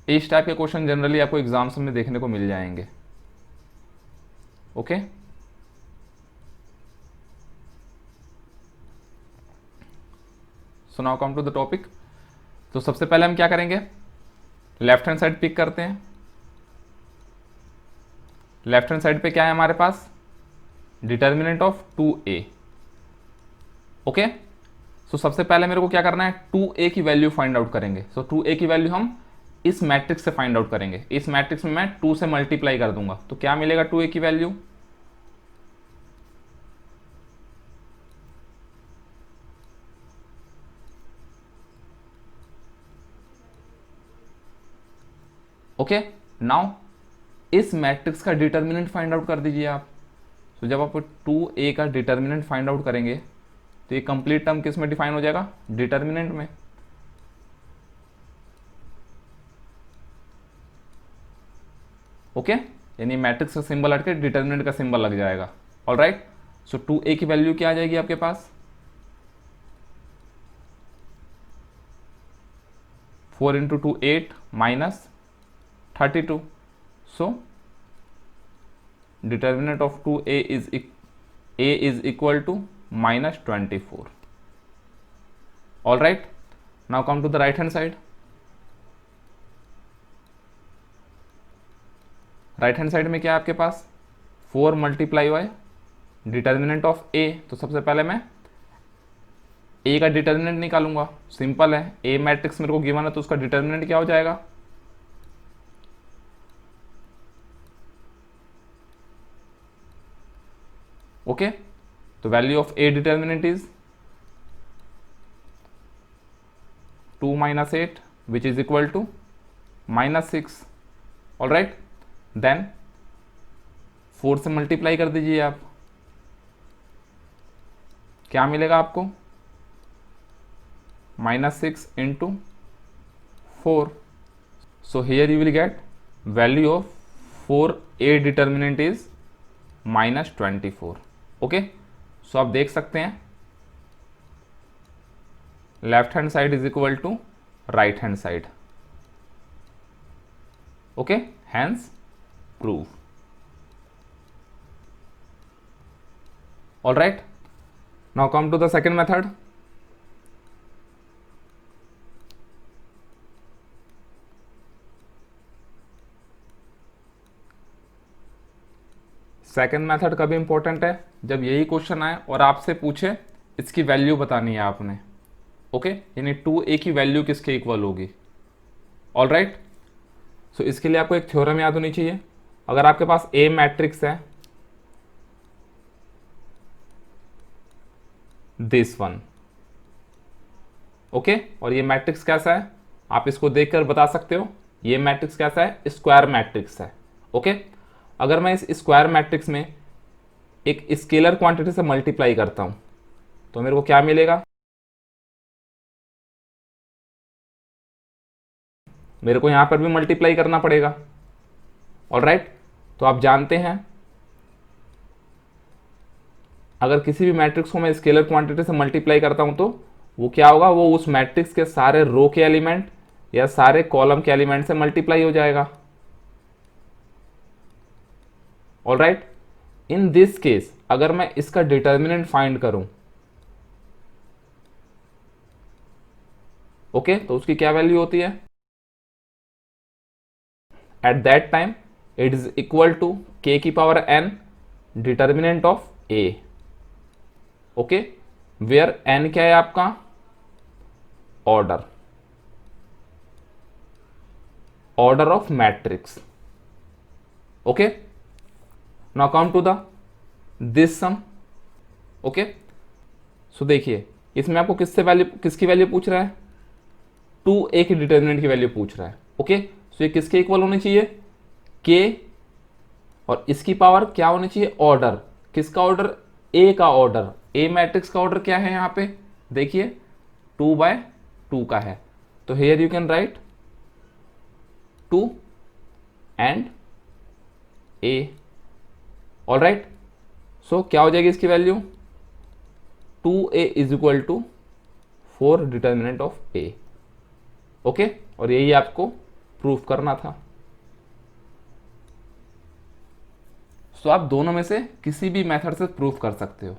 इस टाइप के क्वेश्चन जनरली आपको एग्जाम्स में देखने को मिल जाएंगे। Okay, so now come to the topic. तो सबसे पहले हम क्या करेंगे, लेफ्ट हैंड साइड पिक करते हैं। लेफ्ट हैंड साइड पे क्या है हमारे पास, डिटर्मिनेंट ऑफ 2a। ओके, सो सबसे पहले मेरे को क्या करना है, 2a की वैल्यू फाइंड आउट करेंगे। सो 2a की वैल्यू हम इस मैट्रिक्स से फाइंड आउट करेंगे। इस मैट्रिक्स में मैं 2 से मल्टीप्लाई कर दूंगा तो क्या मिलेगा 2a की वैल्यू, ओके। नाउ इस मैट्रिक्स का डिटर्मिनेंट फाइंड आउट कर दीजिए आप। तो जब आप 2a का डिटर्मिनेंट फाइंड आउट करेंगे तो ये कंप्लीट टर्म किस में डिफाइन हो जाएगा, डिटर्मिनेंट में। ओके, यानी मैट्रिक्स का सिंबल हटके डिटर्मिनेंट का सिंबल लग जाएगा। ऑल राइट, सो 2a की वैल्यू क्या आ जाएगी आपके पास, 4 into 2 8 minus 32। So determinant of 2a is equal to minus 24। All right, now come to the right hand side. Right hand side में क्या है आपके पास, 4 multiply by determinant of a। तो सबसे पहले मैं a का डिटर्मिनेंट निकालूंगा, सिंपल है, a मैट्रिक्स मेरे को गिवन है तो उसका डिटर्मिनेंट क्या हो जाएगा, ओके। तो value of a determinant is 2 minus 8 which is equal to minus 6। All right, then 4 से मल्टीप्लाई कर दीजिए आप, क्या मिलेगा आपको, -6 into 4। So here you will get value of 4a determinant is -24। Okay, so आप देख सकते हैं left hand side is equal to right hand side. Okay, hence prove. All right, now come to the second method. Second method कभी important है, जब यही question आए और आपसे पूछे इसकी वैल्यू बतानी है आपने। ओके, यानी 2a की वैल्यू किसके इक्वल होगी। ऑल राइट, सो इसके लिए आपको एक थ्योरम याद होनी चाहिए। अगर आपके पास ए मैट्रिक्स है, दिस वन, ओके, और ये मैट्रिक्स कैसा है, आप इसको देखकर बता सकते हो ये मैट्रिक्स कैसा है, स्क्वायर मैट्रिक्स है। ओके, अगर मैं इस स्क्वायर मैट्रिक्स में एक स्केलर क्वांटिटी से मल्टीप्लाई करता हूं तो मेरे को क्या मिलेगा, मेरे को यहां पर भी मल्टीप्लाई करना पड़ेगा। ऑल राइट, तो आप जानते हैं अगर किसी भी मैट्रिक्स को मैं स्केलर क्वांटिटी से मल्टीप्लाई करता हूं तो वो क्या होगा, वो उस मैट्रिक्स के सारे रो के एलिमेंट या सारे कॉलम के एलिमेंट से मल्टीप्लाई हो जाएगा। All right, in this case अगर मैं इसका डिटर्मिनेंट फाइंड करूं, ओके, तो उसकी क्या वैल्यू होती है, at that time it is equal to k की power n determinant of a। Okay, where n क्या है आपका, order, order of matrix. Okay, now come to the this sum. Okay, so देखिए इसमें आपको किसकी वैल्यू पूछ रहा है, 2a की डिटर्मिनेंट की वैल्यू पूछ रहा है। ओके, सो ये किसके इक्वल होनी चाहिए, k, और इसकी पावर क्या होनी चाहिए, ऑर्डर, किसका ऑर्डर, a का ऑर्डर, a मैट्रिक्स का ऑर्डर क्या है यहाँ पे, देखिए 2/2 का है, तो here you can write 2 and a। All right, so क्या हो जाएगी इसकी value, 2a is equal to 4 determinant of a। Okay, और यही आपको प्रूफ करना था। सो आप दोनों में से किसी भी मेथड से प्रूफ कर सकते हो।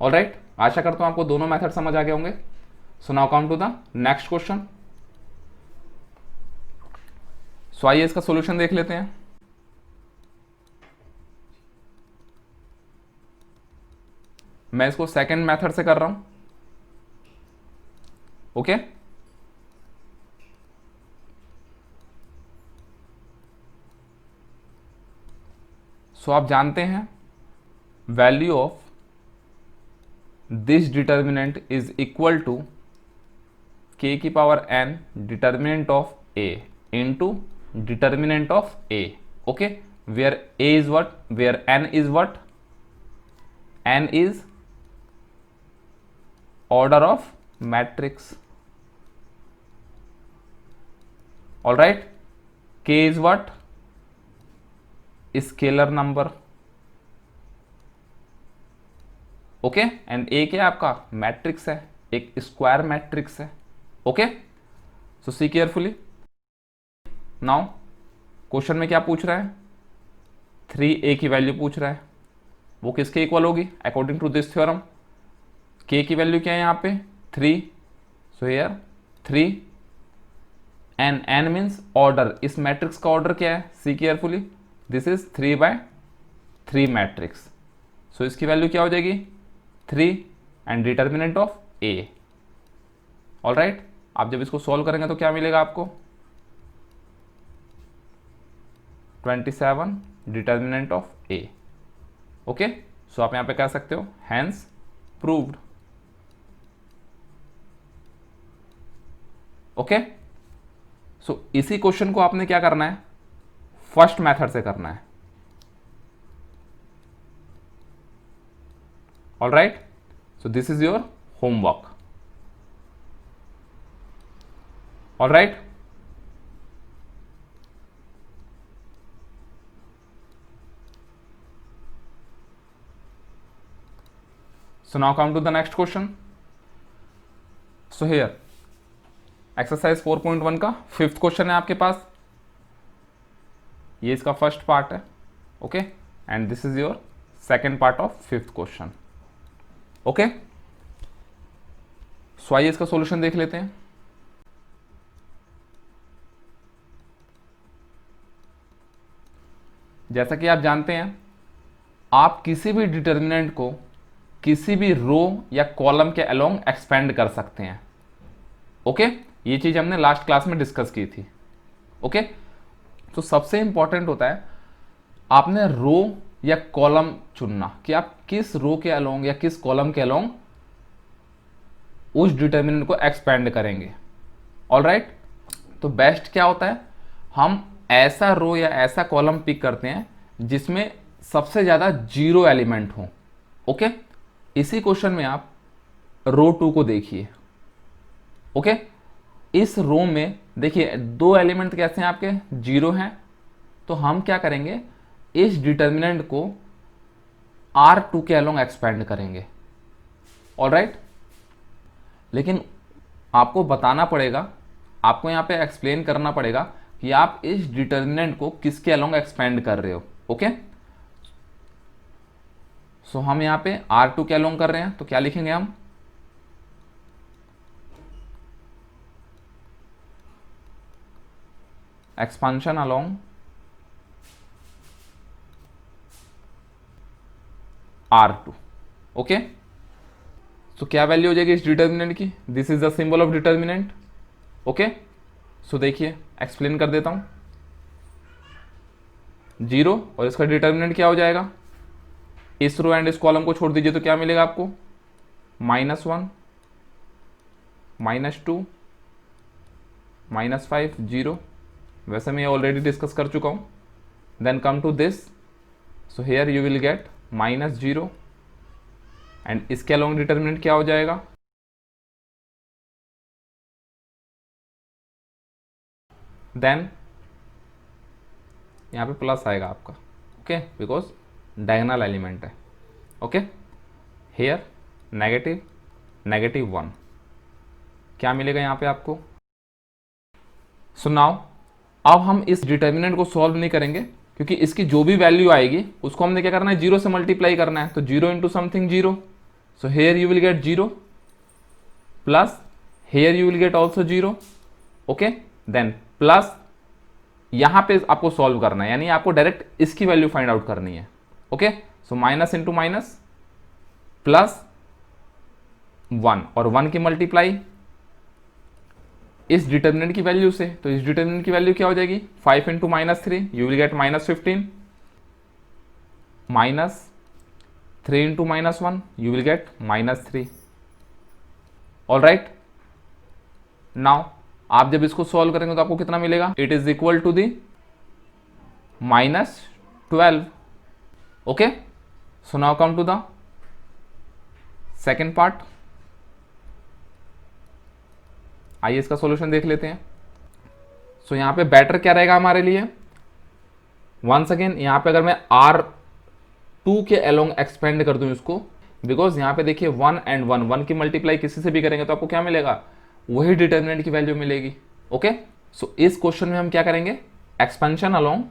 ऑल राइट, आशा करता हूं आपको दोनों मेथड समझ आ गए होंगे। So now come to the next question. So आइए इसका सॉल्यूशन देख लेते हैं। मैं इसको सेकंड मेथड से कर रहा हूं। ओके, सो आप जानते हैं value of this determinant is equal to k की power n determinant of a into determinant of a। Okay, where a is what, where n is what, n is order of matrix. All right, k is what, scalar number. Okay, and a क्या आपका matrix है, एक square matrix है। Okay, so see carefully. Now question में क्या पूछ रहा है, 3a की वैल्यू पूछ रहा है, वो किसके इक्वल होगी according to this theorem, k की वैल्यू क्या है यहाँ पे 3, so here 3 and n means order, इस मैट्रिक्स का ऑर्डर क्या है, see carefully, this is 3/3 matrix. So इसकी वैल्यू क्या हो जाएगी 3 and determinant of a। All right, आप जब इसको सॉल्व करेंगे तो क्या मिलेगा आपको 27 determinant of a। Okay, so आप यहां पे कह सकते हो हैंस प्रूव्ड। ओके, सो इसी क्वेश्चन को आपने क्या करना है, फर्स्ट मेथड से करना है। All right, so this is your homework. All right, so now come to the next question. So here exercise 4.1 का फिफ्थ क्वेश्चन है आपके पास, ये इसका फर्स्ट पार्ट है। Okay, and this is your second part of fifth question. Okay, so आइए इसका solution देख लेते हैं। जैसा कि आप जानते हैं आप किसी भी डिटर्मिनेंट को किसी भी रो या कॉलम के अलोंग एक्सपेंड कर सकते हैं। ओके, ये चीज हमने लास्ट क्लास में डिस्कस की थी। ओके, तो सबसे इंपॉर्टेंट होता है आपने रो या कॉलम चुनना कि आप किस रो के अलोंग या किस कॉलम के अलोंग उस डिटर्मिनेंट को एक्सपेंड करेंगे। ऑलराइट, तो बेस्ट क्या होता है, हम ऐसा रो या ऐसा कॉलम पिक करते हैं जिसमें सबसे ज्यादा जीरो एलिमेंट हो। ओके, इसी क्वेश्चन में आप रो 2 को देखिए। ओके, इस रो में देखिए दो एलिमेंट कैसे हैं आपके, जीरो हैं। तो हम क्या करेंगे, इस डिटर्मिनेंट को R2 के अलोंग एक्सपेंड करेंगे। ऑलराइट, लेकिन आपको बताना पड़ेगा, आपको यहाँ पे एक्सप्लेन करना पड़ेगा कि आप इस डिटर्मिनेंट को किसके अलोंग एक्सपेंड कर रहे हो। ओके, सो हम यहाँ पे R2 के अलोंग कर रहे हैं, तो क्या लिखेंगे हम, एक्सपांशन अलोंग R2। ओके, सो क्या वैल्यू हो जाएगी इस डिटर्मिनेंट की, this is the symbol of determinant. Okay, so देखिए एक्सप्लेन कर देता हूं, जीरो और इसका डिटर्मिनेंट क्या हो जाएगा, इस रो एंड इस कॉलम को छोड़ दीजिए तो क्या मिलेगा आपको, -1 -2 -5 0। वैसे मैं ऑलरेडी डिस्कस कर चुका हूं। Then come to this, so here you will get -0 and इसके अलोंग डिटर्मिनेंट क्या हो जाएगा, देन यहाँ पे प्लस आएगा आपका। ओके, बिकॉज डायगोनल एलिमेंट है। ओके, हेयर -1 क्या मिलेगा यहाँ पे आपको। सो नाउ अब हम इस डिटर्मिनेंट को सॉल्व नहीं करेंगे, क्योंकि इसकी जो भी वैल्यू आएगी उसको हमने क्या करना है, जीरो से मल्टीप्लाई करना है। तो 0 into something 0, so here you will get 0 plus here you will get also 0। Okay, then plus यहां पे आपको सॉल्व करना है, यानी आपको डायरेक्ट इसकी वैल्यू फाइंड आउट करनी है। Okay, so minus into minus plus 1 और 1 की मल्टीप्लाई इस डिटर्मिनेंट की वैल्यू से, तो इस डिटर्मिनेंट की वैल्यू क्या हो जाएगी, 5 into -3 you will get -15 -3 into -1 you will get -3। All right, now आप जब इसको सॉल्व करेंगे तो आपको कितना मिलेगा, it is equal to the -12। Okay, so now come to the second part. आइए इसका सॉल्यूशन देख लेते हैं। सो यहां पे बेटर क्या रहेगा हमारे लिए, वंस अगेन यहां पे अगर मैं R2 के अलोंग एक्सपेंड कर दूं इसको, बिकॉज यहां पे देखिए 1 एंड 1 की मल्टीप्लाई किसी से भी करेंगे तो आपको क्या मिलेगा, वही डिटर्मिनेंट की वैल्यू मिलेगी। ओके, सो इस क्वेश्चन में हम क्या करेंगे, एक्सपेंशन अलोंग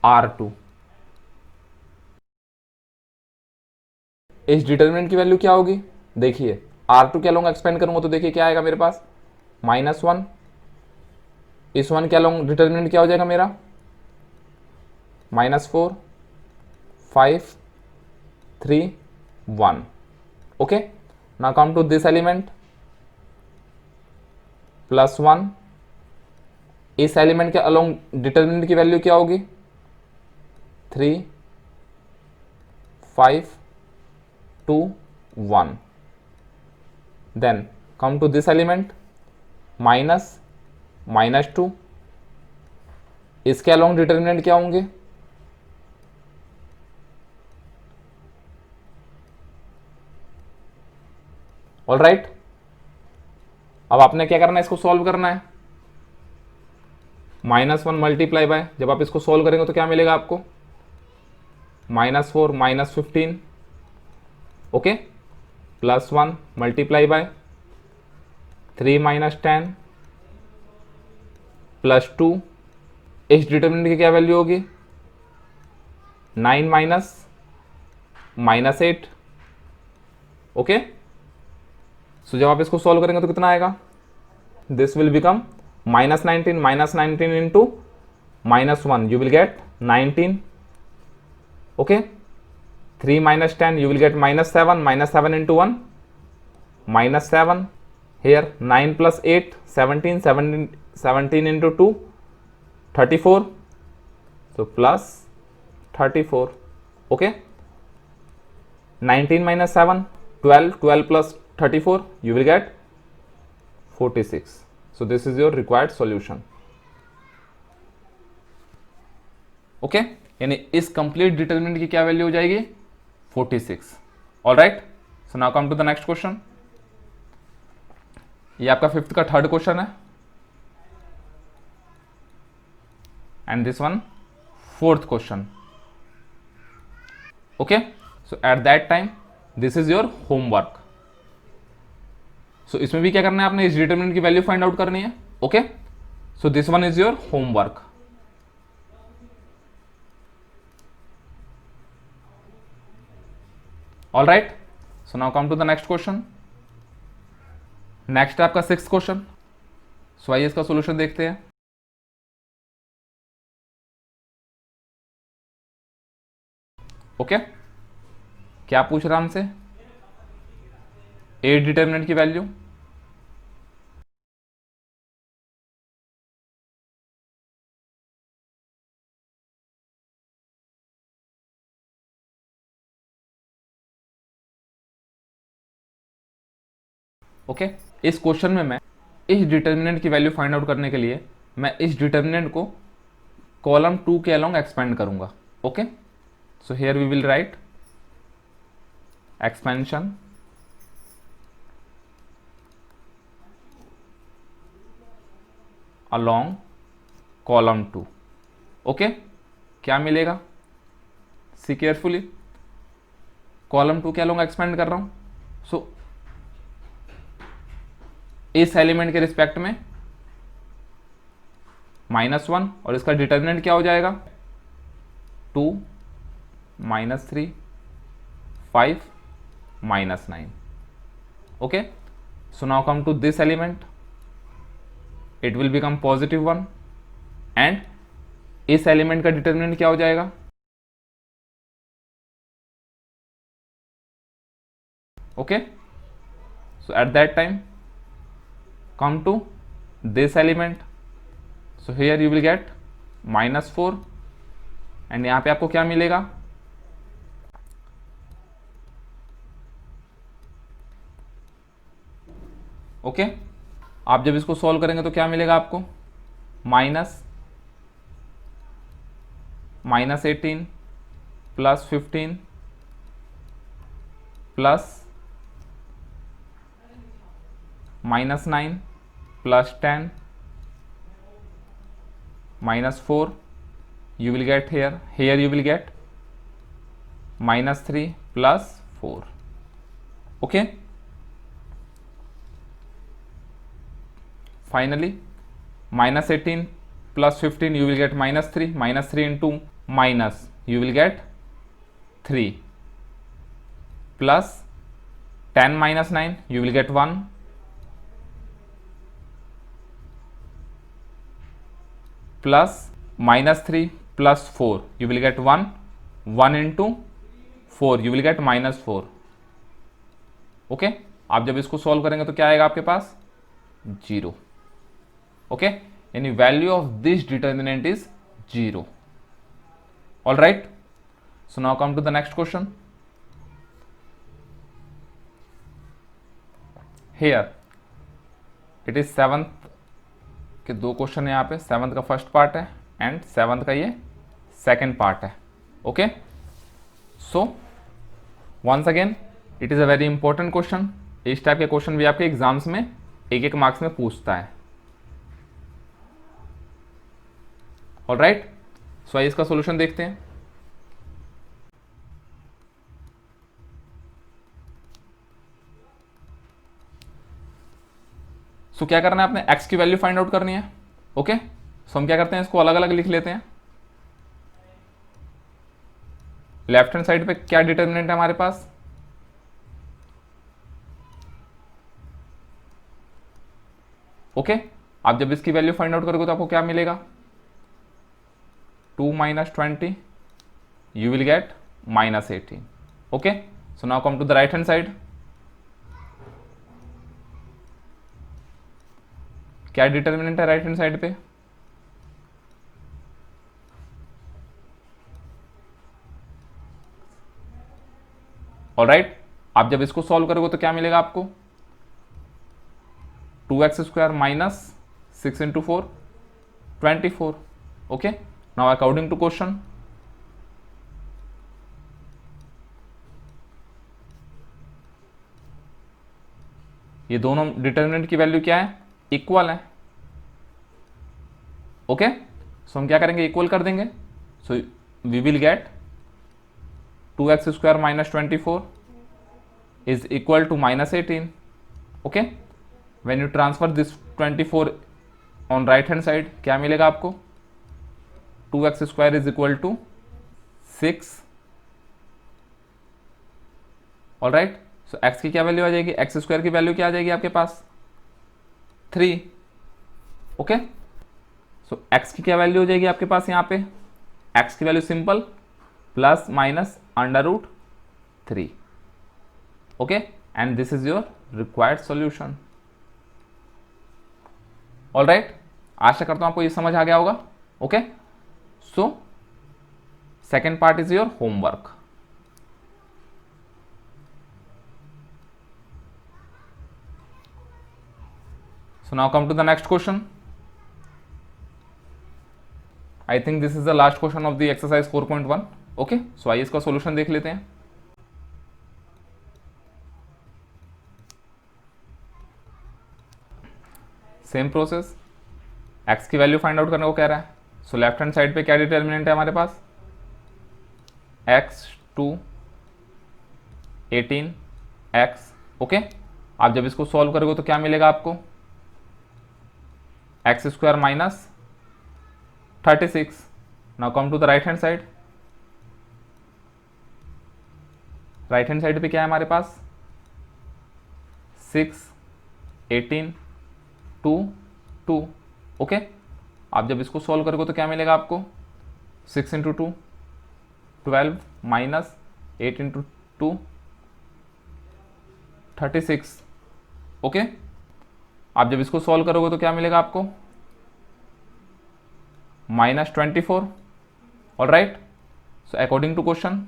R2, इस डिटर्मिनेंट की वैल्यू क्या होगी, देखिए R2 के अलोंग एक्सपेंड करूंगा तो देखिए क्या आएगा मेरे पास, -1, इस 1 के अलोंग डिटर्मिनेंट क्या हो जाएगा मेरा, -4 5 3 1। Okay, now come to this element, +1, इस एलिमेंट के अलोंग डिटर्मिनेंट की वैल्यू क्या होगी, 3 5 2 1। Then come to this element, -2, इसके अलोंग डिटर्मिनेंट क्या होंगे, ऑल राइट। अब आपने क्या करना है, इसको सॉल्व करना है, -1 मल्टीप्लाई बाय, जब आप इसको सॉल्व करेंगे तो क्या मिलेगा आपको, -4 -15। ओके, +1 मल्टीप्लाई बाय 3 -10 +2, इस डिटर्मिनेंट की क्या वैल्यू होगी, 9 -8। ओके, सो जब आप इसको सॉल्व करेंगे तो कितना आएगा, this will become -19 into -1, you will get 19. Okay, 3 minus 10, you will get -7. -7 into 1, -7. Here 9 plus 8, 17. 17 into 2, 34. So plus 34. Okay, 19 minus 7, 12. 12 plus 34, you will get 46. So this is your required solution. Okay यानी इस complete determinant की क्या value हो जाएगी 46. Alright, so now come to the next question. ये आपका 5th का 3rd question है and this one 4th question. Okay, so at that time this is your homework. So इसमें भी क्या करना है आपने, इस डिटर्मिनेंट की वैल्यू फाइंड आउट करनी है. Okay, so this one is your homework. All right, so now come to the next question. Next है आपका 6th क्वेश्चन. सो आइए इसका सोल्यूशन देखते हैं. ओके, क्या पूछ रहा हमसे, 8 डिटर्मिनेंट की वैल्यू. ओके, इस क्वेश्चन में मैं इस डिटर्मिनेंट की वैल्यू फाइंड आउट करने के लिए मैं इस डिटर्मिनेंट को कॉलम 2 के अलोंग एक्सपेंड करूंगा. Okay, so here we will write expansion along column 2. Okay, क्या मिलेगा, सी केयरफुली, कॉलम 2 के अलोंग एक्सपेंड कर रहा हूं. सो इस एलिमेंट के रिस्पेक्ट में -1 और इसका डिटर्मिनेंट क्या हो जाएगा 2 -3 5 -9. Okay, so now come to this element, it will become +1 and इस एलिमेंट का डिटर्मिनेंट क्या हो जाएगा. Okay, so at that time come to this element, so here you will get -4 and यहां पे आपको क्या मिलेगा, ओके आप जब इसको सॉल्व करेंगे तो क्या मिलेगा आपको, -18 +15 plus -9 +10 -4, you will get here you will get -3 +4. okay, finally -18 +15 you will get -3 into minus you will get 3 plus 10 - 9 you will get 1 plus -3 +4 you will get 1 into 4 you will get -4. Okay, आप जब इसको solve करेंगे तो क्या आएगा आपके पास 0. Okay, यानी value of this determinant is 0. All right, so now come to the next question. Here it is 7th के 2 क्वेश्चन है यहाँ पे. 7th का फर्स्ट पार्ट है एंड 7th का ये सेकेंड पार्ट है. Okay, so once again it is a very important question. इस टाइप के क्वेश्चन भी आपके एग्जाम्स में 1-1 मार्क्स में पूछता है. ऑल राइट, सो आइए इसका सोल्यूशन देखते हैं. सो क्या करना है आपने, x की वैल्यू फाइंड आउट करनी है. ओके, सो हम क्या करते हैं, इसको अलग अलग लिख लेते हैं. लेफ्ट हैंड साइड पे क्या डिटर्मिनेंट है हमारे पास, ओके आप जब इसकी वैल्यू फाइंड आउट करोगे तो आपको क्या मिलेगा, 2 - 20, you will get -18. Okay, so now come to the right hand side. क्या डिटर्मिनेंट है राइट हैंड साइड पे, ऑलराइट। आप जब इसको सॉल्व करोगे तो क्या मिलेगा आपको, 2x² - 6 × 4 24. Okay, now according to question ये दोनों डिटर्मिनेंट की वैल्यू क्या है, इक्वल है। ओके, सो हम क्या करेंगे, इक्वल कर देंगे। So we will get 2x² - 24 is equal to -18. Okay, when you transfer this 24 on right hand side क्या मिलेगा आपको, 2x² is equal to 6. All right, so x की क्या वैल्यू आ जाएगी, x² की वैल्यू क्या आ जाएगी आपके पास, 3. ओके, सो x की क्या वैल्यू हो जाएगी आपके पास यहाँ पे, x की value simple ±√3. Okay, and this is your required solution. Alright, आशा करता हूं आपको ये समझ आ गया होगा. Okay, so second part is your homework. So now come to the next question. I think this is the last question of the exercise 4.1. Okay, so आइए इसका सॉल्यूशन देख लेते हैं. सेम प्रोसेस, x की वैल्यू फाइंड आउट करने को कह रहा है. सो लेफ्ट हैंड साइड पे क्या डिटर्मिनेंट है हमारे पास, x 2 18x. ओके, आप जब इसको सॉल्व करोगे तो क्या मिलेगा आपको, x² - 36. Now come to the right hand side. Right hand side पे क्या है हमारे पास, 6 18 2 2. ओके, आप जब इसको सॉल्व करोगे तो क्या मिलेगा आपको, 6 × 2 12 -8 × 2 36. ओके, आप जब इसको सॉल्व करोगे तो क्या मिलेगा आपको, -24. All right, so according to question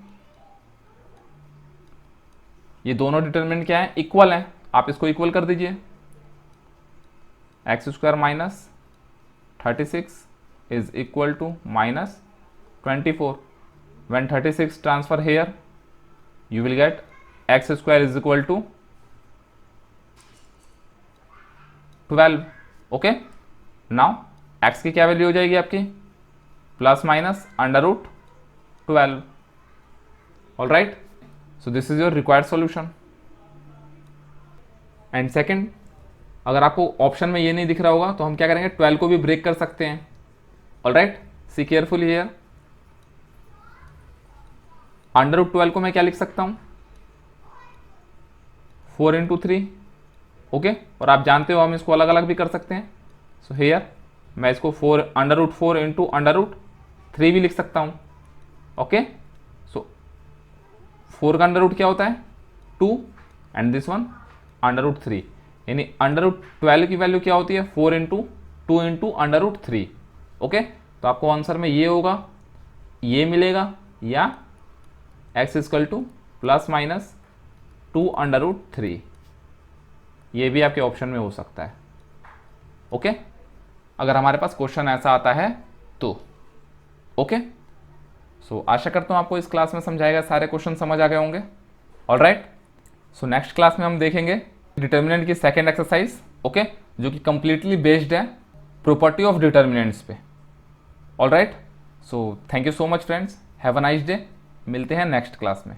ये दोनों डिटरमिनेंट क्या है, इक्वल है. आप इसको इक्वल कर दीजिए. x² - 36 is equal to -24. When 36 transfer here, you will get x² is equal to 12. Okay, now x की क्या वैल्यू हो जाएगी आपकी, ±√12. Alright, so this is your required solution. And second, अगर आपको ऑप्शन में ये नहीं दिख रहा होगा तो हम क्या करेंगे, 12 को भी ब्रेक कर सकते हैं. Alright, see carefully here. √12 को मैं क्या लिख सकता हूं, 4 × 3. ओके, और आप जानते हो हम इसको अलग अलग भी कर सकते हैं. सो हियर मैं इसको √4 × √3 भी लिख सकता हूं. ओके, सो 4 का अंडर रूट क्या होता है, 2, एंड दिस वन √3. यानी √12 की वैल्यू क्या होती है, 4 × 2 × √3. ओके, तो आपको आंसर में ये होगा, ये मिलेगा, या x = ±2 √3. ये भी आपके ऑप्शन में हो सकता है. ओके, अगर हमारे पास क्वेश्चन ऐसा आता है तो. ओके, सो आशा करता हूँ आपको इस क्लास में समझाएगा, सारे क्वेश्चन समझ आ गए होंगे. ऑलराइट, सो नेक्स्ट क्लास में हम देखेंगे डिटर्मिनेंट की सेकेंड एक्सरसाइज. ओके, जो कि कंप्लीटली बेस्ड है प्रॉपर्टी ऑफ डिटर्मिनेंट्स पे. Alright, so thank you so much friends, have a nice day. मिलते हैं नेक्स्ट क्लास में.